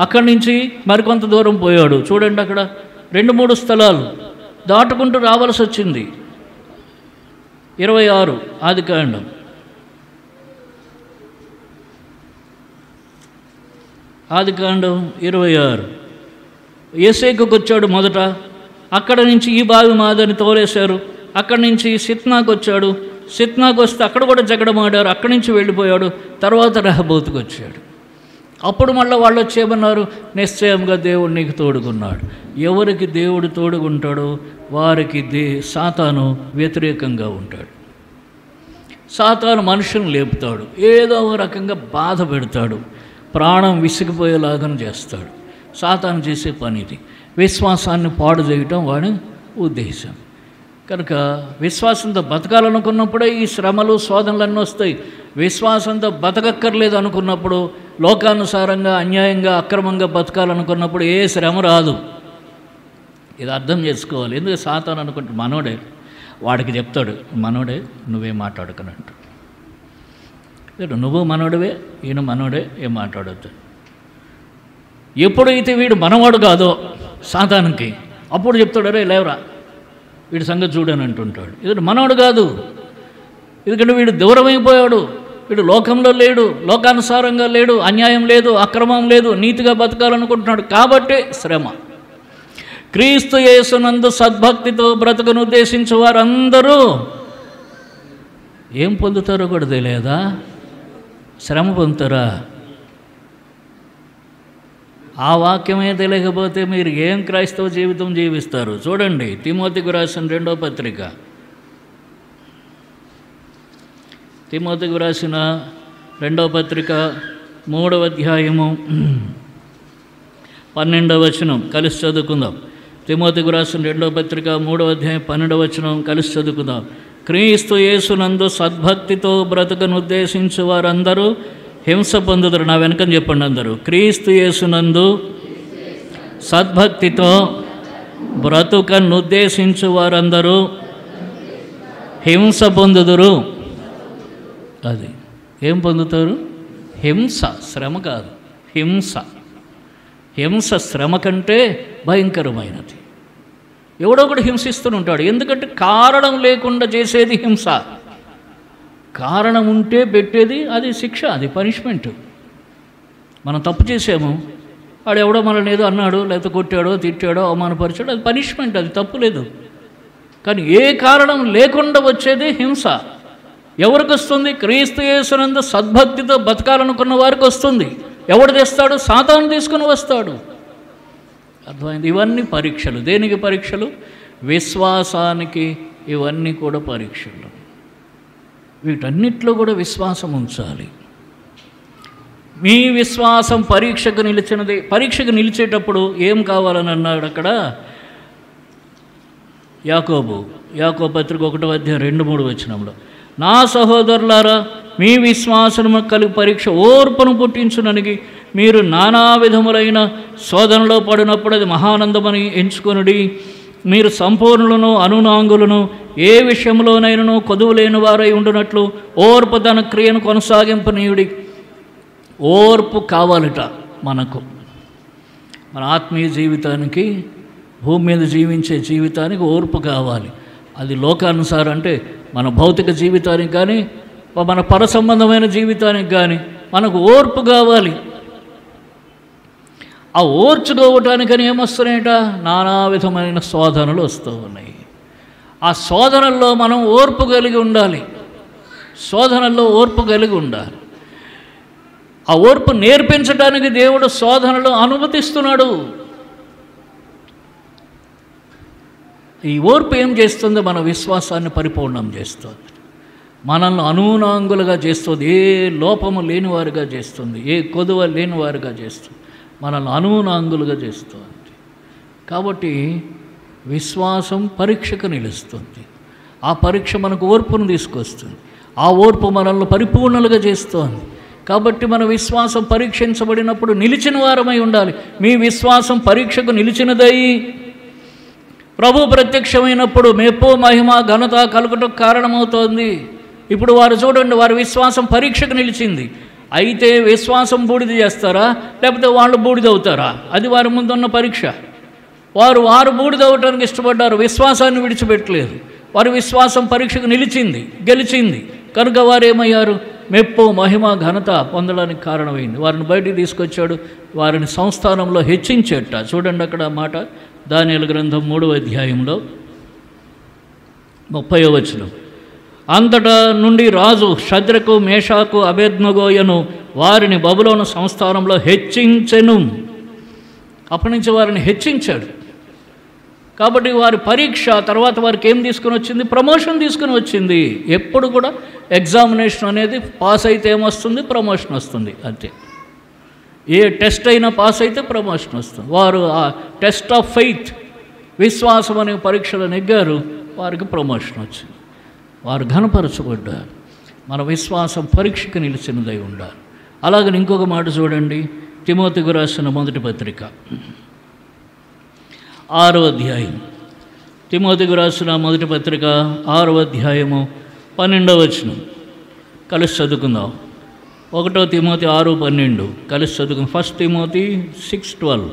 అక్కడి నుంచి మరికొంత దూరం పోయాడు. చూడండి, అక్కడ 2-3 స్థలాలు దాటుకుంటూ రావాల్సి వచ్చింది. 26 ఆదికాండం. ఆదికాండం 26. ఏసేకుకు వచ్చాడు మొదట, అక్కడ నుంచి ఈ బావి మాదని తోలేశారు. అక్కడి నుంచి సిత్నాకు వచ్చాడు, సిత్నాకు వస్తే అక్కడ కూడా జగడమాడారు. అక్కడి నుంచి వెళ్ళిపోయాడు. తర్వాత రెహోబోతుకు వచ్చాడు. అప్పుడు మళ్ళీ వాళ్ళు వచ్చి ఏమన్నారు? నిశ్చయంగా దేవుడు నీకు తోడుగున్నాడు. ఎవరికి దేవుడు తోడుగుంటాడో వారికి సాతాను వ్యతిరేకంగా ఉంటాడు. సాతాను మనుషులను లేపుతాడు, ఏదో ఒక రకంగా బాధ పెడతాడు, ప్రాణం విసిగిపోయేలాగా చేస్తాడు. సాతాను చేసే పని ఇది. విశ్వాసాన్ని పాడు చేయటం వాడి ఉద్దేశం. కనుక విశ్వాసంతో బతకాలనుకున్నప్పుడే ఈ శ్రమలు శోధనలన్నీ వస్తాయి. విశ్వాసంతో బతకక్కర్లేదు అనుకున్నప్పుడు, లోకానుసారంగా అన్యాయంగా అక్రమంగా బతకాలనుకున్నప్పుడు ఏ శ్రమ రాదు. ఇది అర్థం చేసుకోవాలి. ఎందుకు సాతాను అనుకుంటే మనోడే వాడికి చెప్తాడు, మనోడే నువ్వేం మాట్లాడుకున్నట్టు, నువ్వు మనోడివే ఈయన మనోడే ఏం మాట్లాడొద్దు. ఎప్పుడైతే వీడు మనవాడు కాదో సాతానుకి, అప్పుడు చెప్తాడు, అరే లేవరా వీడి సంగతి చూడని అంటుంటాడు. ఇది మనవాడు కాదు, ఎందుకంటే వీడు దూరమైపోయాడు, వీడు లోకంలో లేడు, లోకానుసారంగా లేడు, అన్యాయం లేదు, అక్రమం లేదు, నీతిగా బతకాలనుకుంటున్నాడు. కాబట్టే శ్రమ. క్రీస్తు యేసునందు సద్భక్తితో బ్రతుకును ఉద్దేశించే వారందరూ ఏం పొందుతారో కూడా తెలియదా? శ్రమ పొందుతారా? ఆ వాక్యమే తెలియకపోతే మీరు ఏం క్రైస్తవ జీవితం జీవిస్తారు? చూడండి, తిమోతికి రాసిన 2వ పత్రిక, తిమోతికి రాసిన 2వ పత్రిక 3వ అధ్యాయము 12వ వచనం కలిసి చదువుకుందాం. తిమోతికి రాసిన 2వ పత్రిక 3వ అధ్యాయం 12వ వచనం కలిసి చదువుకుందాం. క్రీస్తు యేసునందు సద్భక్తితో బ్రతుకును ఉద్దేశించు వారందరూ హింస పొందుదురు. నా వెనకని చెప్పండి అందరూ. క్రీస్తు యేసునందు సద్భక్తితో బ్రతుకను ఉద్దేశించు వారందరూ హింస పొందుదురు. అది ఏం పొందుతారు? హింస. శ్రమ కాదు, హింస. హింస శ్రమ కంటే భయంకరమైనది. ఎవడో ఒకడు హింసిస్తూ ఉంటాడు. ఎందుకంటే కారణం లేకుండా చేసేది హింస, కారణం ఉంటే పెట్టేది అది శిక్ష, అది పనిష్మెంట్. మనం తప్పు చేసాము, వాడు ఎవడో మనల్ని ఏదో అన్నాడు, లేకపోతే కొట్టాడో తిట్టాడో అవమానపరిచాడో, అది పనిష్మెంట్, అది తప్పు లేదు. కానీ ఏ కారణం లేకుండా వచ్చేది హింస. ఎవరికి వస్తుంది? క్రీస్తు యేసునందు సద్భక్తితో బతకాలనుకున్న వారికి వస్తుంది. ఎవడు తెస్తాడు? సాతాను తీసుకుని వస్తాడు. అర్థమైంది? ఇవన్నీ పరీక్షలు. దేనికి పరీక్షలు? విశ్వాసానికి. ఇవన్నీ కూడా పరీక్షలు. వీటన్నిటిలో కూడా విశ్వాసం ఉంచాలి. మీ విశ్వాసం పరీక్షకు నిలిచినది. పరీక్షకు నిలిచేటప్పుడు ఏం కావాలని అన్నాడు అక్కడ యాకోబు పత్రిక 1వ అధ్యాయం 2-3 వచనంలో, నా సహోదరులారా, మీ విశ్వాసము కలిగి పరీక్ష ఓర్పును పుట్టించుననికి మీరు నానా విధములైన శోధనలో పడినప్పుడు అది మహానందమని ఎంచుకొనుడి. మీరు సంపూర్ణులను అనునాంగులను ఏ విషయంలోనైనను కొదువు లేని వారై ఉండునట్లు ఓర్పు తన క్రియను కొనసాగింపనీయుడి. ఓర్పు కావాలట మనకు. మన ఆత్మీయ జీవితానికి, భూమి మీద జీవించే జీవితానికి ఓర్పు కావాలి. అది లోకానుసారం అంటే మన భౌతిక జీవితానికి కానీ మన పర సంబంధమైన జీవితానికి కానీ మనకు ఓర్పు కావాలి. ఆ ఓర్చుకోవటానికని ఏమొస్తున్నాయట? నానా విధమైన శోధనలు వస్తూ ఉన్నాయి. ఆ శోధనల్లో మనం ఓర్పు కలిగి ఉండాలి. శోధనల్లో ఓర్పు కలిగి ఉండాలి. ఆ ఓర్పు నేర్పించడానికి దేవుడు శోధనలు అనుమతిస్తున్నాడు. ఈ ఓర్పు ఏం చేస్తుంది? మన విశ్వాసాన్ని పరిపూర్ణం చేస్తుంది, మనల్ని అనూనాంగులుగా చేస్తుంది, ఏ లోపము లేనివారుగా చేస్తుంది, ఏ కొదువ లేనివారుగా చేస్తుంది, మనల్ని అనూనాంగులుగా చేస్తుంది. కాబట్టి విశ్వాసం పరీక్షకు నిలుస్తుంది. ఆ పరీక్ష మనకు ఓర్పును తీసుకొస్తుంది. ఆ ఓర్పు మనల్ని పరిపూర్ణలుగా చేస్తుంది. కాబట్టి మన విశ్వాసం పరీక్షించబడినప్పుడు నిలిచిన వారమై ఉండాలి. మీ విశ్వాసం పరీక్షకు నిలిచినదై ప్రభు ప్రత్యక్షమైనప్పుడు మెప్పు మహిమ ఘనత కలుగుటకు కారణమవుతోంది. ఇప్పుడు వారు చూడండి, వారి విశ్వాసం పరీక్షకు నిలిచింది. అయితే విశ్వాసం బూడిద చేస్తారా, లేకపోతే వాళ్ళు బూడిదవుతారా? అది వారి ముందున్న పరీక్ష. వారు బూడిదవటానికి ఇష్టపడ్డారు, విశ్వాసాన్ని విడిచిపెట్టలేదు. వారి విశ్వాసం పరీక్షకు నిలిచింది, గెలిచింది. కనుక వారు ఏమయ్యారు? మెప్పు మహిమ ఘనత పొందడానికి కారణమైంది. వారిని బయటికి తీసుకొచ్చాడు, వారిని సంస్థానంలో హెచ్చించేట. చూడండి అక్కడ మాట, దానియేలు గ్రంథం 3వ అధ్యాయంలో 30వ వచనం. అంతటా నుండి రాజు షద్రకు మేషాకు అబేద్నెగోయను వారిని బబులోను సంస్థానంలో హెచ్చించెను. అప్పటి నుంచి వారిని హెచ్చించాడు. కాబట్టి వారి పరీక్ష తర్వాత వారికి ఏం తీసుకుని వచ్చింది? ప్రమోషన్ తీసుకుని వచ్చింది. ఎప్పుడు కూడా ఎగ్జామినేషన్ అనేది పాస్ అయితే ఏమొస్తుంది? ప్రమోషన్ వస్తుంది. అంతే. ఏ టెస్ట్ అయినా పాస్ అయితే ప్రమోషన్ వస్తుంది. వారు ఆ టెస్ట్ ఆఫ్ ఫెయిత్, విశ్వాసం అనే పరీక్షలు నెగ్గారు, వారికి ప్రమోషన్ వచ్చింది. వారు ఘనపరచబడ్డారు. మన విశ్వాసం పరీక్షకు నిలిచినదై ఉండాలి. అలాగని ఇంకొక మాట చూడండి, తిమోతికి రాసిన మొదటి పత్రిక 6వ అధ్యాయం. తిమోతికి రాసిన మొదటి పత్రిక 6వ అధ్యాయము 12వ వచనం కలిసి చదువుకుందాం. 1 తిమోతి 6:12 కలిసి చదువుకుందాం. 1 తిమోతి 6:12.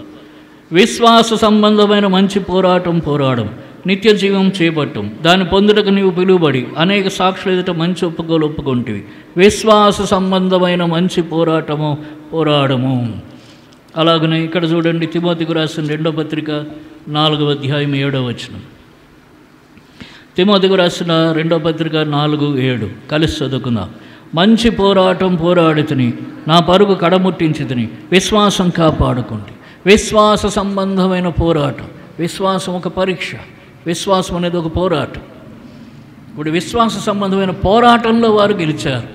విశ్వాస సంబంధమైన మంచి పోరాటం పోరాడం, నిత్య జీవం చేపట్టం, దాన్ని పొందుటకు నీవు పిలువబడి అనేక సాక్షుల ఎదుట మంచి ఒప్పుకొంటివి. విశ్వాస సంబంధమైన మంచి పోరాటము పోరాడము. అలాగనే ఇక్కడ చూడండి, తిమోతికి రాసిన 2వ పత్రిక 4వ అధ్యాయం 7వ వచనం. తిమోతికి రాసిన 2వ పత్రిక 4:7 కలిసి చదువుకుందాం. మంచి పోరాటం పోరాడితిని, నా పరుగు కడముట్టించితిని, విశ్వాసం కాపాడుకోండి. విశ్వాస సంబంధమైన పోరాటం. విశ్వాసం ఒక పరీక్ష, విశ్వాసం అనేది ఒక పోరాటం. ఇప్పుడు విశ్వాస సంబంధమైన పోరాటంలో వారు గెలిచారు.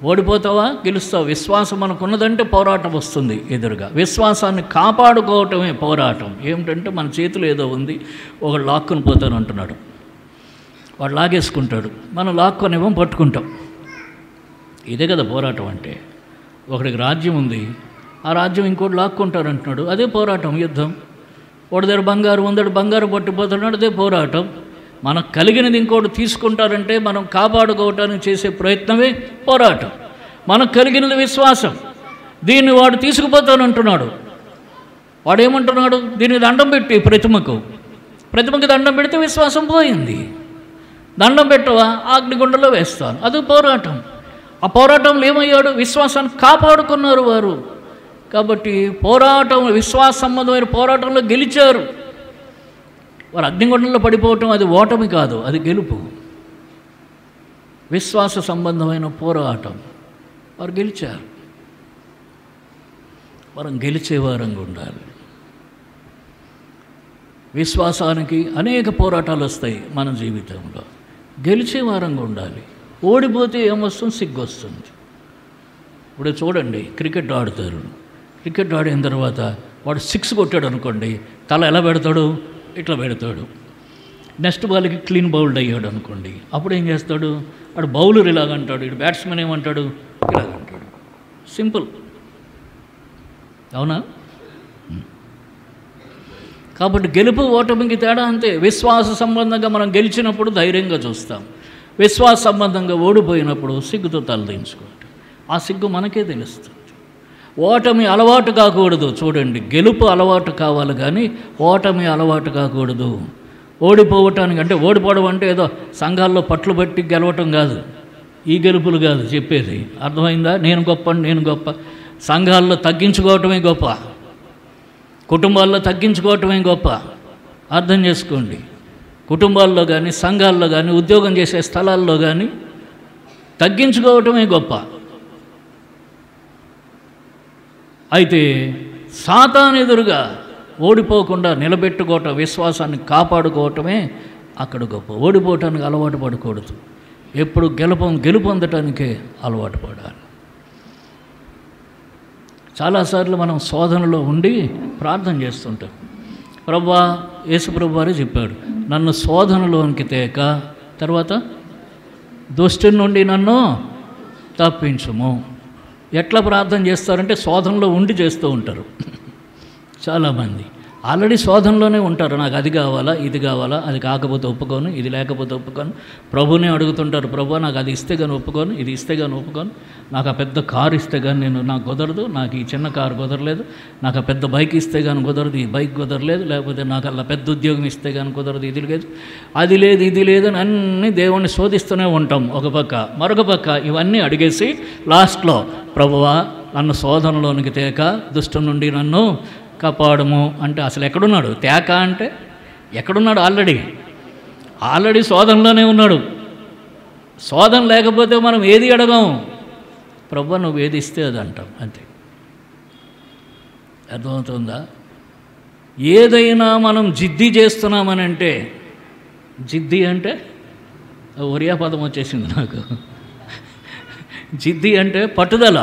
ఓడిపోతావా? గెలుస్తావు. విశ్వాసం మనకున్నదంటే పోరాటం వస్తుంది ఎదురుగా. విశ్వాసాన్ని కాపాడుకోవటమే పోరాటం. ఏమిటంటే మన చేతిలో ఏదో ఉంది, ఒకడు లాక్కుని పోతాను అంటున్నాడు, వాడు లాగేసుకుంటాడు, మనం లాక్కొనివ్వం, పట్టుకుంటాం. ఇదే కదా పోరాటం అంటే. ఒకడికి రాజ్యం ఉంది, ఆ రాజ్యం ఇంకోటి లాక్కుంటారు అంటున్నాడు, అదే పోరాటం, యుద్ధం. ఒకటి దగ్గర బంగారం ఉందడు, బంగారం పట్టిపోతున్నాడు, అదే పోరాటం. మనకు కలిగినది ఇంకోటి తీసుకుంటారంటే మనం కాపాడుకోవటానికి చేసే ప్రయత్నమే పోరాటం. మనకు కలిగినది విశ్వాసం, దీన్ని వాడు తీసుకుపోతానంటున్నాడు. వాడు ఏమంటున్నాడు? దీన్ని దండం పెట్టి ప్రతిమకి దండం పెడితే విశ్వాసం పోయింది. దండం పెట్టవా? అగ్నిగుండంలో వేస్తాను. అది పోరాటం. ఆ పోరాటంలో ఏమయ్యాడు? విశ్వాసాన్ని కాపాడుకున్నారు వారు. కాబట్టి పోరాటం, విశ్వాస సంబంధమైన పోరాటంలో గెలిచారు. వారు అగ్నిగుండంలో పడిపోవటం అది ఓటమి కాదు, అది గెలుపు. విశ్వాస సంబంధమైన పోరాటం, వారు గెలిచారు. మనం గెలిచేవారంగా ఉండాలి. విశ్వాసానికి అనేక పోరాటాలు వస్తాయి మన జీవితంలో. గెలిచేవారంగా ఉండాలి. ఓడిపోతే ఏమొస్తుంది? సిగ్గు వస్తుంది. ఇప్పుడు చూడండి, క్రికెట్ ఆడుతారు. క్రికెట్ ఆడిన తర్వాత వాడు 6 కొట్టాడు అనుకోండి, తల ఎలా పెడతాడు? ఇట్లా పెడతాడు. నెక్స్ట్ బాల్కి క్లీన్ బౌల్డ్ అయ్యాడు అనుకోండి, అప్పుడు ఏం చేస్తాడు? వాడు బౌలర్ ఇలాగంటాడు, ఇటు బ్యాట్స్మెన్ ఏమంటాడు? ఇలాగంటాడు. సింపుల్, అవునా? కాబట్టి గెలుపు ఓటమికి తేడా అంతే. విశ్వాస సంబంధంగా మనం గెలిచినప్పుడు ధైర్యంగా చూస్తాం, విశ్వాస సంబంధంగా ఓడిపోయినప్పుడు సిగ్గుతో తలదించుకుంటాం. ఆ సిగ్గు మనకే తెలుస్తుంది. ఓటమి అలవాటు కాకూడదు. చూడండి, గెలుపు అలవాటు కావాలి కానీ ఓటమి అలవాటు కాకూడదు. ఓడిపోవటానికి అంటే, ఓడిపోవడం అంటే ఏదో సంఘాల్లో పట్లు బట్టి గెలవటం కాదు. ఈ గెలుపులు కాదు చెప్పేది, అర్థమైందా? నేను గొప్ప. సంఘాల్లో తగ్గించుకోవటమే గొప్ప, కుటుంబాల్లో తగ్గించుకోవటమే గొప్ప. అర్థం చేసుకోండి. కుటుంబాల్లో కానీ, సంఘాల్లో కానీ, ఉద్యోగం చేసే స్థలాల్లో కానీ తగ్గించుకోవటమే గొప్ప. అయితే సాతాను ఎదురుగా ఓడిపోకుండా నిలబెట్టుకోవటం, విశ్వాసాన్ని కాపాడుకోవటమే అక్కడ గొప్ప. ఓడిపోవటానికి అలవాటు పడకూడదు. ఎప్పుడు గెలుపొందటానికే అలవాటు పడాలి. చాలాసార్లు మనం శోధనలో ఉండి ప్రార్థన చేస్తుంటాం. ప్రభువా, యేసుప్రభు వారే చెప్పాడు, నన్ను శోధనలోనికి తేక, తర్వాత దుష్టుని నుండి నన్ను తప్పించుము. ఎట్లా ప్రార్థన చేస్తారంటే శోధనలో ఉండి చేస్తూ ఉంటారు చాలామంది. ఆల్రెడీ శోధనలోనే ఉంటారు. నాకు అది కావాలా, ఇది కావాలా, అది కాకపోతే ఒప్పుకోను, ఇది లేకపోతే ఒప్పుకోను. ప్రభునే అడుగుతుంటారు, ప్రభు నాకు అది ఇస్తే కానీ ఒప్పుకోను, ఇది ఇస్తే కానీ ఒప్పుకోను, నాకు ఆ పెద్ద కారు ఇస్తే కానీ నాకు కుదరదు, నాకు ఈ చిన్న కారు కుదరలేదు, నాకు ఆ పెద్ద బైక్ ఇస్తే కానీ కుదరదు, ఈ బైక్ కుదరలేదు, లేకపోతే నాకు అలా పెద్ద ఉద్యోగం ఇస్తే కానీ కుదరదు, ఇది లేదు, అది లేదు, ఇది లేదు అని అన్నీ దేవుణ్ణి శోధిస్తూనే ఉంటాం ఒక పక్క. మరొక పక్క ఇవన్నీ అడిగేసి లాస్ట్లో, ప్రభువా నన్ను శోధనలోనికి తేక, దుష్టు నుండి నన్ను కాపాడము అంటే అసలు ఎక్కడున్నాడు? తేక అంటే ఎక్కడున్నాడు? ఆల్రెడీ శోధనలోనే ఉన్నాడు. శోధన లేకపోతే మనం ఏది అడగం. ప్రభువా నువ్వు ఏది ఇస్తే అది అంటాం, అంతే. అర్థమవుతుందా? ఏదైనా మనం జిద్ది చేస్తున్నామనంటే, జిద్ది అంటే ఒరియా పదం వచ్చేసింది నాకు. జిద్ది అంటే పట్టుదల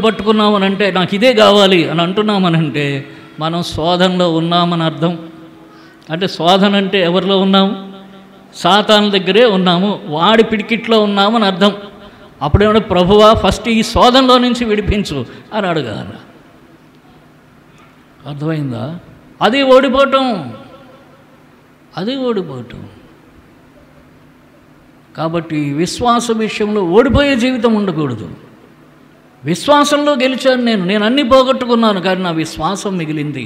పట్టుకున్నామనంటే, నాకు ఇదే కావాలి అని అంటున్నామనంటే మనం శోధనలో ఉన్నామని అర్థం. అంటే శోధన అంటే ఎవరిలో ఉన్నాము? సాతాను దగ్గరే ఉన్నాము, వాడి పిడికిట్లో ఉన్నామని అర్థం. అప్పుడేమో ప్రభువా ఫస్ట్ ఈ శోధనలో నుంచి విడిపించు అని అడగాలి. అర్థమైందా? అది ఓడిపోవటం. కాబట్టి విశ్వాస విషయంలో ఓడిపోయే జీవితం ఉండకూడదు. విశ్వాసంలో గెలిచాను నేను అన్నీ పోగొట్టుకున్నాను, కానీ నా విశ్వాసం మిగిలింది.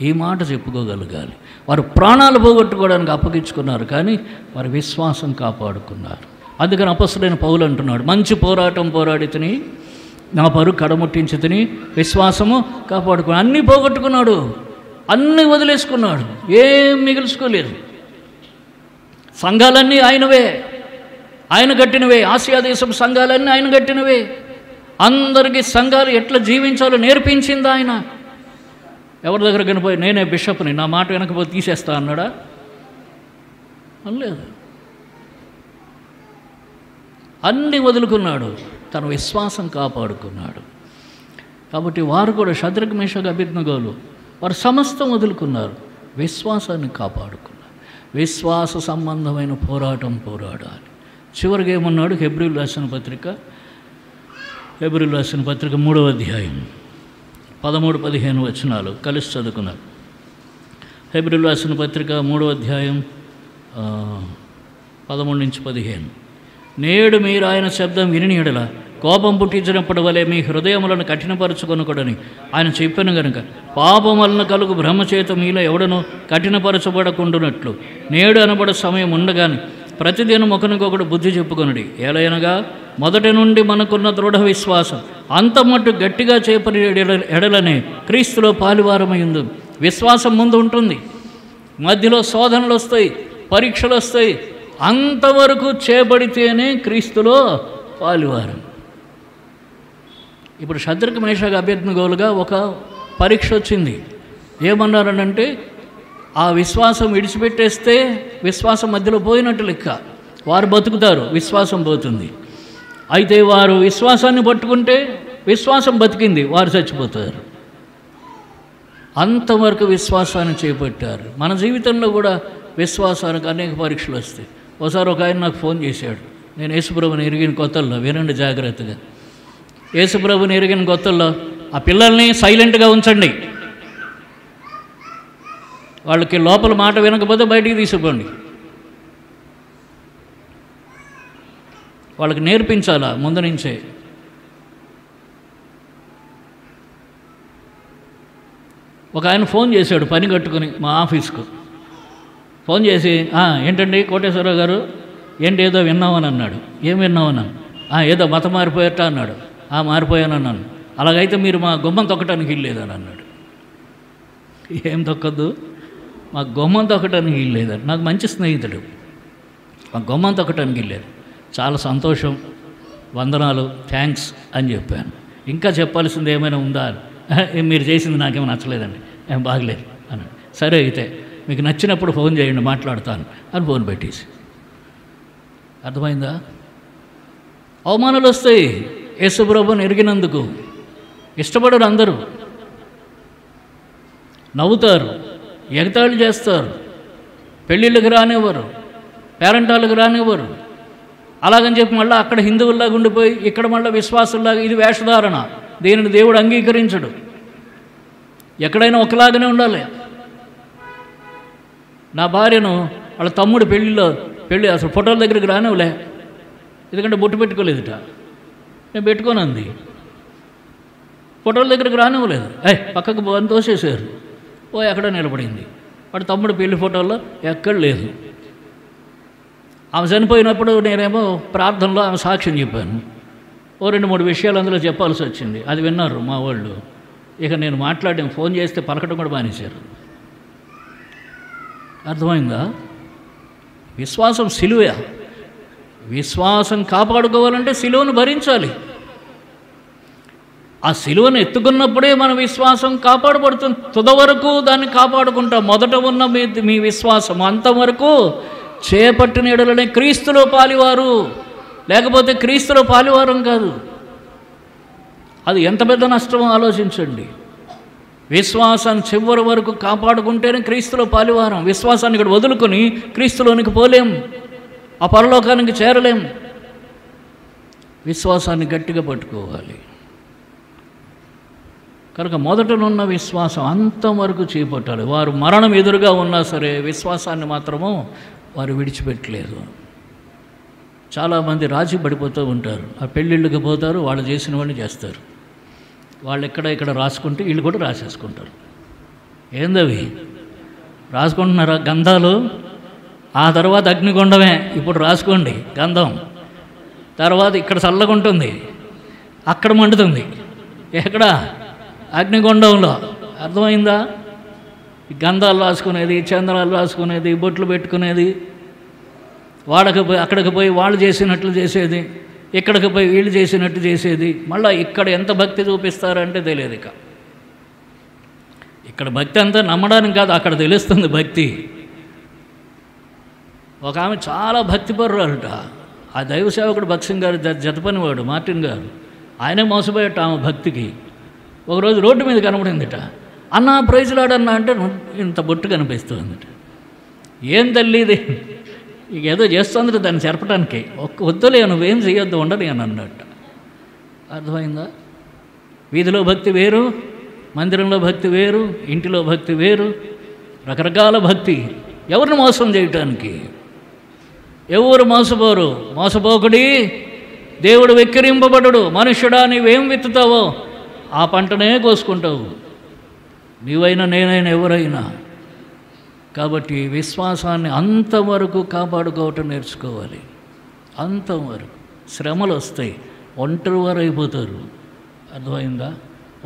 ఈ మాట చెప్పుకోగలగాలి. వారు ప్రాణాలు పోగొట్టుకోవడానికి అప్పగించుకున్నారు, కానీ వారి విశ్వాసం కాపాడుకున్నారు. అందుకని అపొస్తలుడైన పౌలు అంటున్నాడు, మంచి పోరాటం పోరాడి తిని నా పరుగు కడముట్టించి తిని విశ్వాసము కాపాడుకున్నాడు. అన్నీ పోగొట్టుకున్నాడు, అన్నీ వదిలేసుకున్నాడు, ఏం మిగుల్చుకోలేదు. సంఘాలన్నీ ఆయనవే, ఆయన కట్టినవే. ఆసియా దేశం సంఘాలన్నీ ఆయన కట్టినవే. అందరికీ సంఘాలు ఎట్లా జీవించాలో నేర్పించింది ఆయన. ఎవరి దగ్గర కనిపోయి నేనే బిషప్ని, నా మాట వెనకపోతే తీసేస్తా అన్నాడా? అనలేదు. అన్నీ వదులుకున్నాడు, తన విశ్వాసం కాపాడుకున్నాడు. కాబట్టి వారు కూడా షద్రక్ మేషక్ అబేద్నెగోలు వారు సమస్తం వదులుకున్నారు, విశ్వాసాన్ని కాపాడుకున్నారు. విశ్వాస సంబంధమైన పోరాటం పోరాడాలి. చివరికి ఏమన్నాడు? హెబ్రీయులకు రాసిన పత్రిక 3వ అధ్యాయం 13-15 వచనాలు కలిసి చదువుకున్నారు. హెబ్రీయులకు రాసిన పత్రిక 3వ అధ్యాయం 13-15. నేడు మీరు ఆయన శబ్దం విని ఎడల కోపం పుట్టించినప్పటి వలె మీ హృదయములను కఠినపరచుకొనకూడని ఆయన చెప్పాను గనుక, పాపం వలన కలుగు బ్రహ్మచేత మీలో ఎవడనో కఠినపరచబడకుండునట్లు నేడు అనబడ సమయం ఉండగాని ప్రతిదినం ఒకరికొకడు బుద్ధి చెప్పుకొనుడి. ఏలైనగా మొదటి నుండి మనకున్న దృఢ విశ్వాసం అంతమట్టు గట్టిగా చేపని ఎడలనే క్రీస్తులో పాలువారమై ఉంది. విశ్వాసం ముందు ఉంటుంది, మధ్యలో శోధనలు వస్తాయి, పరీక్షలు వస్తాయి. అంతవరకు చేపడితేనే క్రీస్తులో పాలువారం. ఇప్పుడు షద్రక్ మేషక్ అబేద్నెగోలుగా ఒక పరీక్ష వచ్చింది. ఏమన్నారనంటే, ఆ విశ్వాసం విడిచిపెట్టేస్తే విశ్వాసం మధ్యలో పోయినట్టు లెక్క. వారు బతుకుతారు, విశ్వాసం పోతుంది. అయితే వారు విశ్వాసాన్ని పట్టుకుంటే విశ్వాసం బతికింది, వారు చచ్చిపోతారు. అంతవరకు విశ్వాసాన్ని చేపట్టారు. మన జీవితంలో కూడా విశ్వాసానికి అనేక పరీక్షలు వస్తాయి. ఒకసారి ఒక ఆయన నాకు ఫోన్ చేశాడు. నేను యేసుప్రభుని ఎరిగిన కొత్తల్లో, వినండి జాగ్రత్తగా, యేసుప్రభుని ఎరిగిన కొత్తల్లో ఆ పిల్లల్ని సైలెంట్గా ఉంచండి, వాళ్ళకి లోపల మాట వినకపోతే బయటికి తీసుకుపోండి, వాళ్ళకి నేర్పించాలా ముందు నుంచే. ఒక ఆయన ఫోన్ చేశాడు పని కట్టుకుని మా ఆఫీస్కు. ఫోన్ చేసి, ఏంటండి కోటేశ్వరరావు గారు, ఏంటి ఏదో విన్నామని అన్నాడు. ఏం విన్నామన్నాను? ఏదో మతం మారిపోయట అన్నాడు. మారిపోయానన్నాను. అలాగైతే మీరు మా గుమ్మం తొక్కటానికి ఇల్లేదని అన్నాడు. ఏం తొక్కద్దు? మా గుమ్మం తొక్కటానికి ఇల్లేదని. నాకు మంచి స్నేహితుడు, మా గుమ్మం తొక్కటానికి ఇల్లేదు. చాలా సంతోషం, వందనాలు, థ్యాంక్స్ అని చెప్పాను. ఇంకా చెప్పాల్సింది ఏమైనా ఉందా? మీరు చేసింది నాకేమో నచ్చలేదండి, ఏం బాగలేదు అన్నాడు. సరే అయితే మీకు నచ్చినప్పుడు ఫోన్ చేయండి, మాట్లాడతాను అని ఫోన్ పెట్టేసి. అర్థమైందా? అవమానాలు వస్తాయి యేసుప్రభుని ఎరిగినందుకు. ఇష్టపడరు, అందరూ నవ్వుతారు, ఎగతాళి చేస్తారు, పెళ్ళిళ్ళకి రానివ్వరు, పేరెంటాలకు రానివ్వరు. అలాగని చెప్పి మళ్ళీ అక్కడ హిందువుల్లాగా ఉండిపోయి ఇక్కడ మళ్ళీ విశ్వాసుల్లాగా, ఇది వేషధారణ, దీనిని దేవుడు అంగీకరించడు. ఎక్కడైనా ఒకలాగానే ఉండాలి. నా భార్యను వాళ్ళ తమ్ముడు పెళ్ళి అసలు ఫోటోల దగ్గరికి రానివ్వలే, ఎందుకంటే బొట్టు పెట్టుకోలేదుట. నేను పెట్టుకోనంది. ఫోటోల దగ్గరికి రానివ్వలేదు, పక్కకు అని తోసేసారు. ఎక్కడ నిలబడింది. వాడు తమ్ముడు పెళ్లి ఫోటోల్లో ఎక్కడ లేదు. ఆమె చనిపోయినప్పుడు నేనేమో ప్రార్థనలో ఆమె సాక్ష్యం చెప్పాను. 2-3 విషయాలు అందులో చెప్పాల్సి వచ్చింది. అది విన్నారు మా వాళ్ళు. ఇక నేను మాట్లాడాను, ఫోన్ చేస్తే పలకడం కూడా మానేశారు. అర్థమైందా? విశ్వాసం సిలువ. విశ్వాసం కాపాడుకోవాలంటే సిలువను భరించాలి. ఆ సిలువను ఎత్తుకున్నప్పుడే మన విశ్వాసం కాపాడబడుతుంది. తుదవరకు దాన్ని కాపాడుకుంటాం. మొదట ఉన్న మీ విశ్వాసం అంతవరకు చేపట్టిన ఎడలనే క్రీస్తులో పాలివారు, లేకపోతే క్రీస్తులో పాలివారం కాదు. అది ఎంత పెద్ద నష్టమో ఆలోచించండి. విశ్వాసాన్ని చివరి వరకు కాపాడుకుంటేనే క్రీస్తులో పాలివారం. విశ్వాసాన్ని ఇక్కడ వదులుకొని క్రీస్తులోనికి పోలేం, ఆ పరలోకానికి చేరలేం. విశ్వాసాన్ని గట్టిగా పట్టుకోవాలి. కనుక మొదటనున్న విశ్వాసం అంతవరకు చేపట్టాలి. వారు మరణం ఎదురుగా ఉన్నా సరే విశ్వాసాన్ని మాత్రము వారు విడిచిపెట్టలేదు. చాలామంది రాజీ పడిపోతూ ఉంటారు. ఆ పెళ్ళిళ్ళకి పోతారు, వాళ్ళు చేసిన వాడిని చేస్తారు. వాళ్ళు ఇక్కడ రాసుకుంటే వీళ్ళు కూడా రాసేసుకుంటారు. ఏందవి రాసుకుంటున్నారా? గంధాలు. ఆ తర్వాత అగ్నిగుండమే. ఇప్పుడు రాసుకోండి గంధం. తర్వాత ఇక్కడ చల్లగుంటుంది, అక్కడ మండుతుంది. ఎక్కడ? అగ్నిగుండంలో. అర్థమైందా? గంధాలు రాసుకునేది, చందనాలు రాసుకునేది, బొట్లు పెట్టుకునేది, అక్కడికి పోయి వాళ్ళు చేసినట్లు చేసేది, ఇక్కడికి పోయి వీళ్ళు చేసినట్టు చేసేది. మళ్ళీ ఇక్కడ ఎంత భక్తి చూపిస్తారంటే తెలియదు. ఇక్కడ భక్తి అంతా నమ్మడానికి కాదు, అక్కడ తెలుస్తుంది భక్తి. ఒక ఆమె చాలా భక్తిపరురాలట. ఆ దైవ సేవకుడు భక్సింగ్ గారు జతపనివాడు మార్టిన్ గారు, ఆయనే మోసపోయాట ఆమె భక్తికి. ఒకరోజు రోడ్డు మీద కనబడిందిట. అన్న ప్రైజ్లాడన్నా అంటే ఇంత బొట్టు కనిపిస్తుందిట. ఏం తల్లి ఇది, ఇక ఏదో చేస్తుందిట దాన్ని చెరపడానికి. వద్దులే నువ్వేం చేయొద్దు, ఉండని అని అన్నట్ట. అర్థమైందా? వీధిలో భక్తి వేరు, మందిరంలో భక్తి వేరు, ఇంటిలో భక్తి వేరు. రకరకాల భక్తి. ఎవరిని మోసం చేయటానికి? ఎవరు మోసపోరు. మోసపోకుడి, దేవుడు వెక్కిరింపబడడు. మనుష్యుడా, నీవేం విత్తుతావో ఆ పంటనే కోసుకుంటావు, నీవైనా నేనైనా ఎవరైనా. కాబట్టి విశ్వాసాన్ని అంతవరకు కాపాడుకోవటం నేర్చుకోవాలి. అంతవరకు. శ్రమలు వస్తాయి, ఒంటరి వారు అయిపోతారు. అర్థమైందా?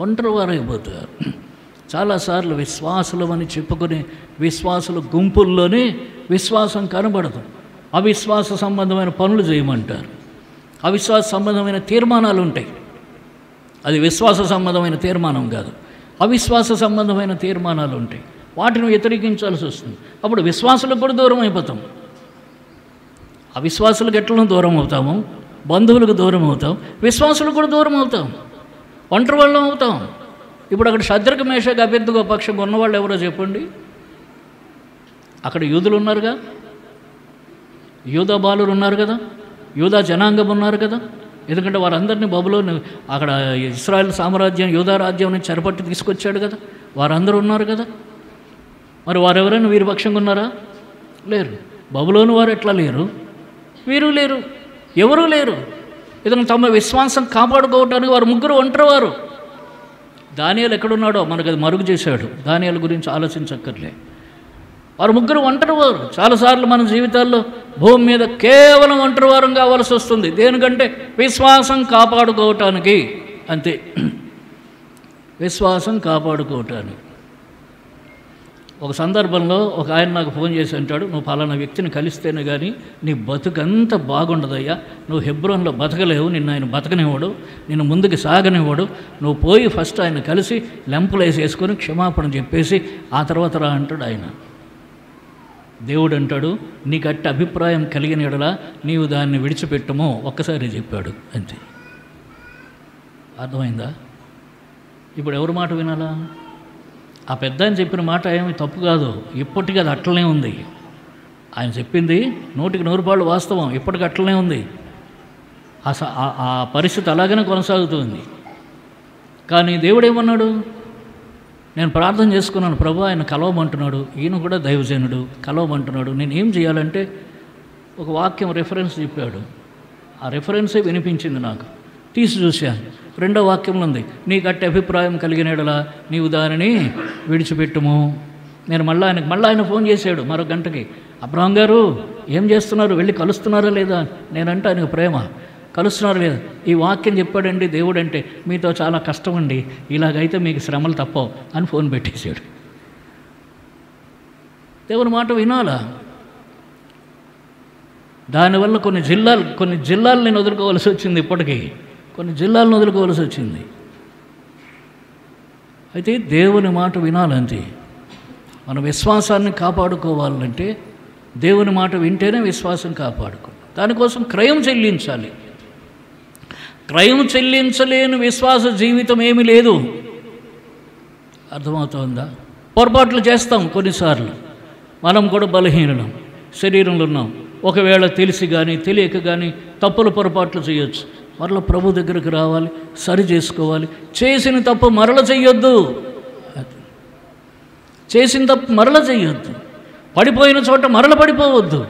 ఒంటరి వారు అయిపోతారు. చాలాసార్లు విశ్వాసులం అని చెప్పుకునే విశ్వాసుల గుంపుల్లోనే విశ్వాసం కనబడదు. అవిశ్వాస సంబంధమైన పనులు చేయమంటారు, అవిశ్వాస సంబంధమైన తీర్మానాలు ఉంటాయి. అది విశ్వాస సంబంధమైన తీర్మానం కాదు, అవిశ్వాస సంబంధమైన తీర్మానాలు ఉంటాయి. వాటిని వ్యతిరేకించాల్సి వస్తుంది. అప్పుడు విశ్వాసులకు కూడా దూరం అయిపోతాం. అవిశ్వాసులకు ఎట్లను దూరం అవుతాము, బంధువులకు దూరం అవుతాం, విశ్వాసులకు కూడా దూరం అవుతాం, ఒంటరి వాళ్ళం అవుతాం. ఇప్పుడు అక్కడ శద్రక మేషక అభ్యర్థిగా పక్షంగా ఉన్నవాళ్ళు ఎవరో చెప్పండి. అక్కడ యూదులు ఉన్నారుగా, యూదా బాలురు ఉన్నారు కదా, యూదా జనాంగం ఉన్నారు కదా. ఎందుకంటే వారందరినీ బబులోని అక్కడ ఇశ్రాయేల్ సామ్రాజ్యం యూదా రాజ్యం నుంచి చెరపట్టి తీసుకొచ్చాడు కదా, వారందరూ ఉన్నారు కదా. మరి వారెవరైనా వీరి పక్షంగా ఉన్నారా? లేరు. బబులోని వారు ఎట్లా లేరు? వీరు లేరు, ఎవరూ లేరు. ఎందుకంటే తమ విశ్వాసం కాపాడుకోవడానికి వారు ముగ్గురు ఒంటరివారు. దానియేలు ఎక్కడున్నాడో మనకు అది మరుగు చేశాడు. దానియేలు గురించి ఆలోచించక్కర్లే. వారు ముగ్గురు ఒంటరివారు. చాలాసార్లు మన జీవితాల్లో భూమి మీద కేవలం ఒంటరివారం కావాల్సి వస్తుంది. దేనికంటే విశ్వాసం కాపాడుకోవటానికి, అంతే. విశ్వాసం కాపాడుకోవటానికి. ఒక సందర్భంలో ఒక ఆయన నాకు ఫోన్ చేసి అంటాడు, నువ్వు పలానా వ్యక్తిని కలిస్తేనే కానీ నీ బతుకంత బాగుండదయ్యా, నువ్వు హెబ్రోన్లో బతకలేవు, నిన్ను ఆయన బతకనివ్వడు, నిన్ను ముందుకు సాగనివ్వడు, నువ్వు పోయి ఫస్ట్ ఆయన కలిసి లెంపులు వేసేసుకొని క్షమాపణ చెప్పేసి ఆ తర్వాత రా అంటాడు ఆయన. దేవుడు అంటాడు, నీకు అట్టి అభిప్రాయం కలిగిన యెడల నీవు దాన్ని విడిచిపెట్టము, ఒక్కసారి చెప్పాడు, అంతే. అర్థమైందా? ఇప్పుడు ఎవరి మాట వినాలా? ఆ పెద్ద ఆయన చెప్పిన మాట ఏమి తప్పు కాదు, ఇప్పటికీ అది అట్లనే ఉంది. ఆయన చెప్పింది 100% వాస్తవం, ఇప్పటికీ అట్లనే ఉంది. ఆ పరిస్థితి అలాగనే కొనసాగుతుంది. కానీ దేవుడు ఏమన్నాడు? నేను ప్రార్థన చేసుకున్నాను, ప్రభు ఆయన కలవమంటున్నాడు, ఈయన కూడా దైవజనుడు కలవమంటున్నాడు, నేను ఏం చేయాలంటే ఒక వాక్యం రెఫరెన్స్ చెప్పాడు. ఆ రెఫరెన్సే వినిపించింది నాకు, తీసి చూశాను. రెండో వాక్యంలో ఉంది, నీకు అట్టి అభిప్రాయం కలిగిన యెడల నీవు దానిని విడిచిపెట్టుము. నేను మళ్ళీ ఆయన ఫోన్ చేశాడు మరో గంటకి, అబ్రహాం గారు ఏం చేస్తున్నారు, వెళ్ళి కలుస్తున్నారా లేదా? నేనంటే ఆయనకు ప్రేమ, కలుస్తున్నారా లేదా? ఈ వాక్యం చెప్పాడండి దేవుడు అంటే, మీతో చాలా కష్టం అండి, ఇలాగైతే మీకు శ్రమలు తప్పవు అని ఫోన్ పెట్టేశాడు. దేవుని మాట వినాలా? దానివల్ల కొన్ని జిల్లాలు నేను వదులుకోవాల్సి వచ్చింది. ఇప్పటికీ కొన్ని జిల్లాలను వదులుకోవాల్సి వచ్చింది. అయితే దేవుని మాట వినాలంతే. మన విశ్వాసాన్ని కాపాడుకోవాలంటే దేవుని మాట వింటేనే విశ్వాసం కాపాడుకో. దానికోసం క్రయం చెల్లించాలి. క్రయం చెల్లించలేని విశ్వాస జీవితం ఏమీ లేదు. అర్థమవుతుందా? పొరపాట్లు చేస్తాం కొన్నిసార్లు. మనం కూడా బలహీనం, శరీరంలో ఉన్నాం. ఒకవేళ తెలిసి కానీ తెలియక కానీ తప్పులు పొరపాట్లు చేయొచ్చు. మరలా ప్రభు దగ్గరికి రావాలి, సరి చేసుకోవాలి. చేసిన తప్పు మరల చెయ్యొద్దు. చేసిన తప్పు మరల చెయ్యొద్దు. పడిపోయిన చోట మరల పడిపోవద్దు.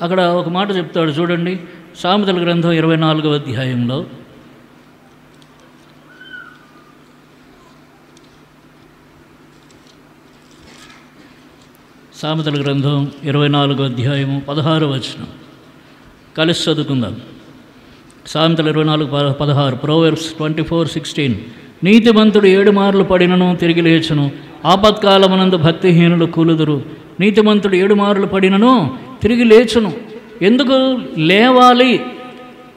అక్కడ ఒక మాట చెప్తాడు చూడండి, సామెతల గ్రంథం 24వ అధ్యాయంలో. సామెతల గ్రంథం 24వ అధ్యాయము 16వ వచనం కలిసి చదువుకుందాం. సామెతలు 24:16. Proverbs 24:16. నీతిమంతుడు 7 మార్లు పడినను తిరిగి లేచును, ఆపత్కాలమునందు భక్తిహీనులు కూలుదురు. నీతిమంతుడు 7 మార్లు పడినను తిరిగి లేచును. ఎందుకు లేవాలి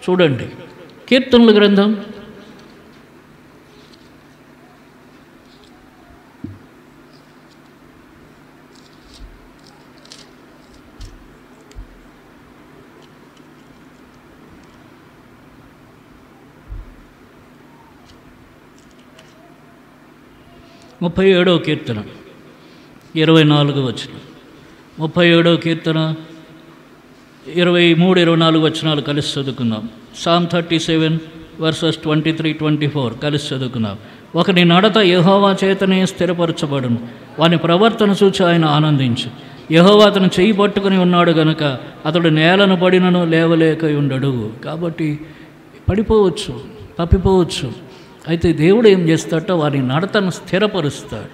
చూడండి. కీర్తనల గ్రంథం 37వ కీర్తన 24వ వచనం. 37వ కీర్తన 23, 24 వచనాలు కలిసి చదువుకుందాం. Psalm 37 verses 23-24 కలిసి చదువుకుందాం. ఒకని నడత యెహోవా చేతనే స్థిరపరచబడును, వాని ప్రవర్తన చూచి ఆయన ఆనందించు. యెహోవా అతను చెయ్యి పట్టుకుని ఉన్నాడు గనుక అతడు నేలను పడినను లేవలేక ఉండడు. కాబట్టి పడిపోవచ్చు, తప్పిపోవచ్చు. అయితే దేవుడు ఏం చేస్తాడో వారి నడతను స్థిరపరుస్తాడు.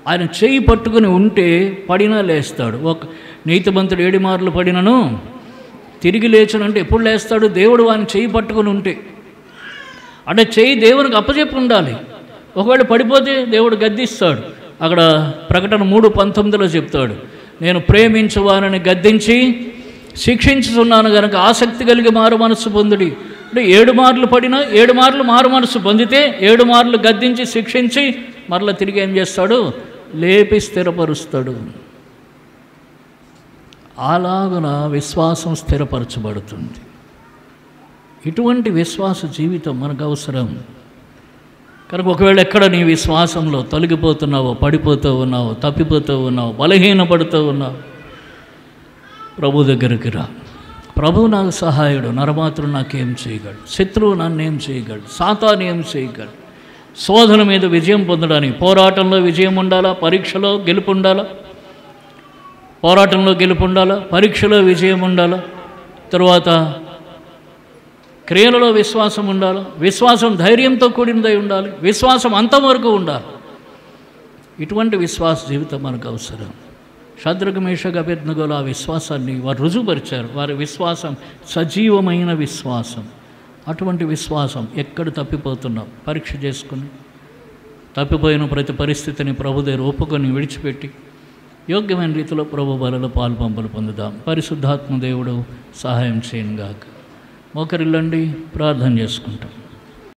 ఆయన చెయ్యి పట్టుకుని ఉంటే పడినా లేస్తాడు. ఒక నీతిమంతుడు 7 మార్లు పడినను తిరిగి లేచునంటే ఎప్పుడు లేస్తాడు? దేవుడు వాని చెయ్యి పట్టుకుని ఉంటే. అంటే చెయ్యి దేవునికి అప్పచెప్పి ఉండాలి. ఒకవేళ పడిపోతే దేవుడు గద్దిస్తాడు. అక్కడ ప్రకటన 3:19లో చెప్తాడు, నేను ప్రేమించు వారిని గద్దించి శిక్షించుతున్నాను కనుక ఆసక్తి కలిగి మారు మనస్సు పొందుడి. అంటే 7 మార్లు పడినా 7 మార్లు మారు మనస్సు పొందితే 7 మార్లు గద్దించి శిక్షించి మరలా తిరిగి ఏం చేస్తాడు? లేపి స్థిరపరుస్తాడు. అలాగున విశ్వాసం స్థిరపరచబడుతుంది. ఇటువంటి విశ్వాస జీవితం మనకు అవసరం. కనుక ఒకవేళ ఎక్కడ నీ విశ్వాసంలో తొలగిపోతున్నావో, పడిపోతూ ఉన్నావో, తప్పిపోతూ ఉన్నావు, బలహీనపడుతూ ఉన్నావు, ప్రభు దగ్గరికి రా. ప్రభు నాకు సహాయుడు, నరమాత్రుడు నాకేం చేయగలడు? శత్రువు నన్నేం చేయగలడు? సాతాను ఏం చేయగలడు? శోధన మీద విజయం పొందడానికి పోరాటంలో విజయం ఉండాలా, పరీక్షలో గెలుపు ఉండాలా. పోరాటంలో గెలుపు ఉండాలా, పరీక్షలో విజయం ఉండాలా, తరువాత క్రియలలో విశ్వాసం ఉండాలి. విశ్వాసం ధైర్యంతో కూడినదై ఉండాలి. విశ్వాసం అంతవరకు ఉండాలి. ఇటువంటి విశ్వాస జీవితం మనకు అవసరం. షద్రకు మేషకు అబేద్నెగోలు ఆ విశ్వాసాన్ని వారు రుజువుపరిచారు. వారి విశ్వాసం సజీవమైన విశ్వాసం. అటువంటి విశ్వాసం ఎక్కడ తప్పిపోతున్నాం పరీక్ష చేసుకుని, తప్పిపోయిన ప్రతి పరిస్థితిని ప్రభు దగ్గర ఒప్పుకొని విడిచిపెట్టి యోగ్యమైన రీతిలో ప్రభు బలలో పాలుపంపులు పొందుదాం. పరిశుద్ధాత్మ దేవుడు సహాయం చేయనుగాక. మోకరిల్లండి, ప్రార్థన చేసుకుంటాం.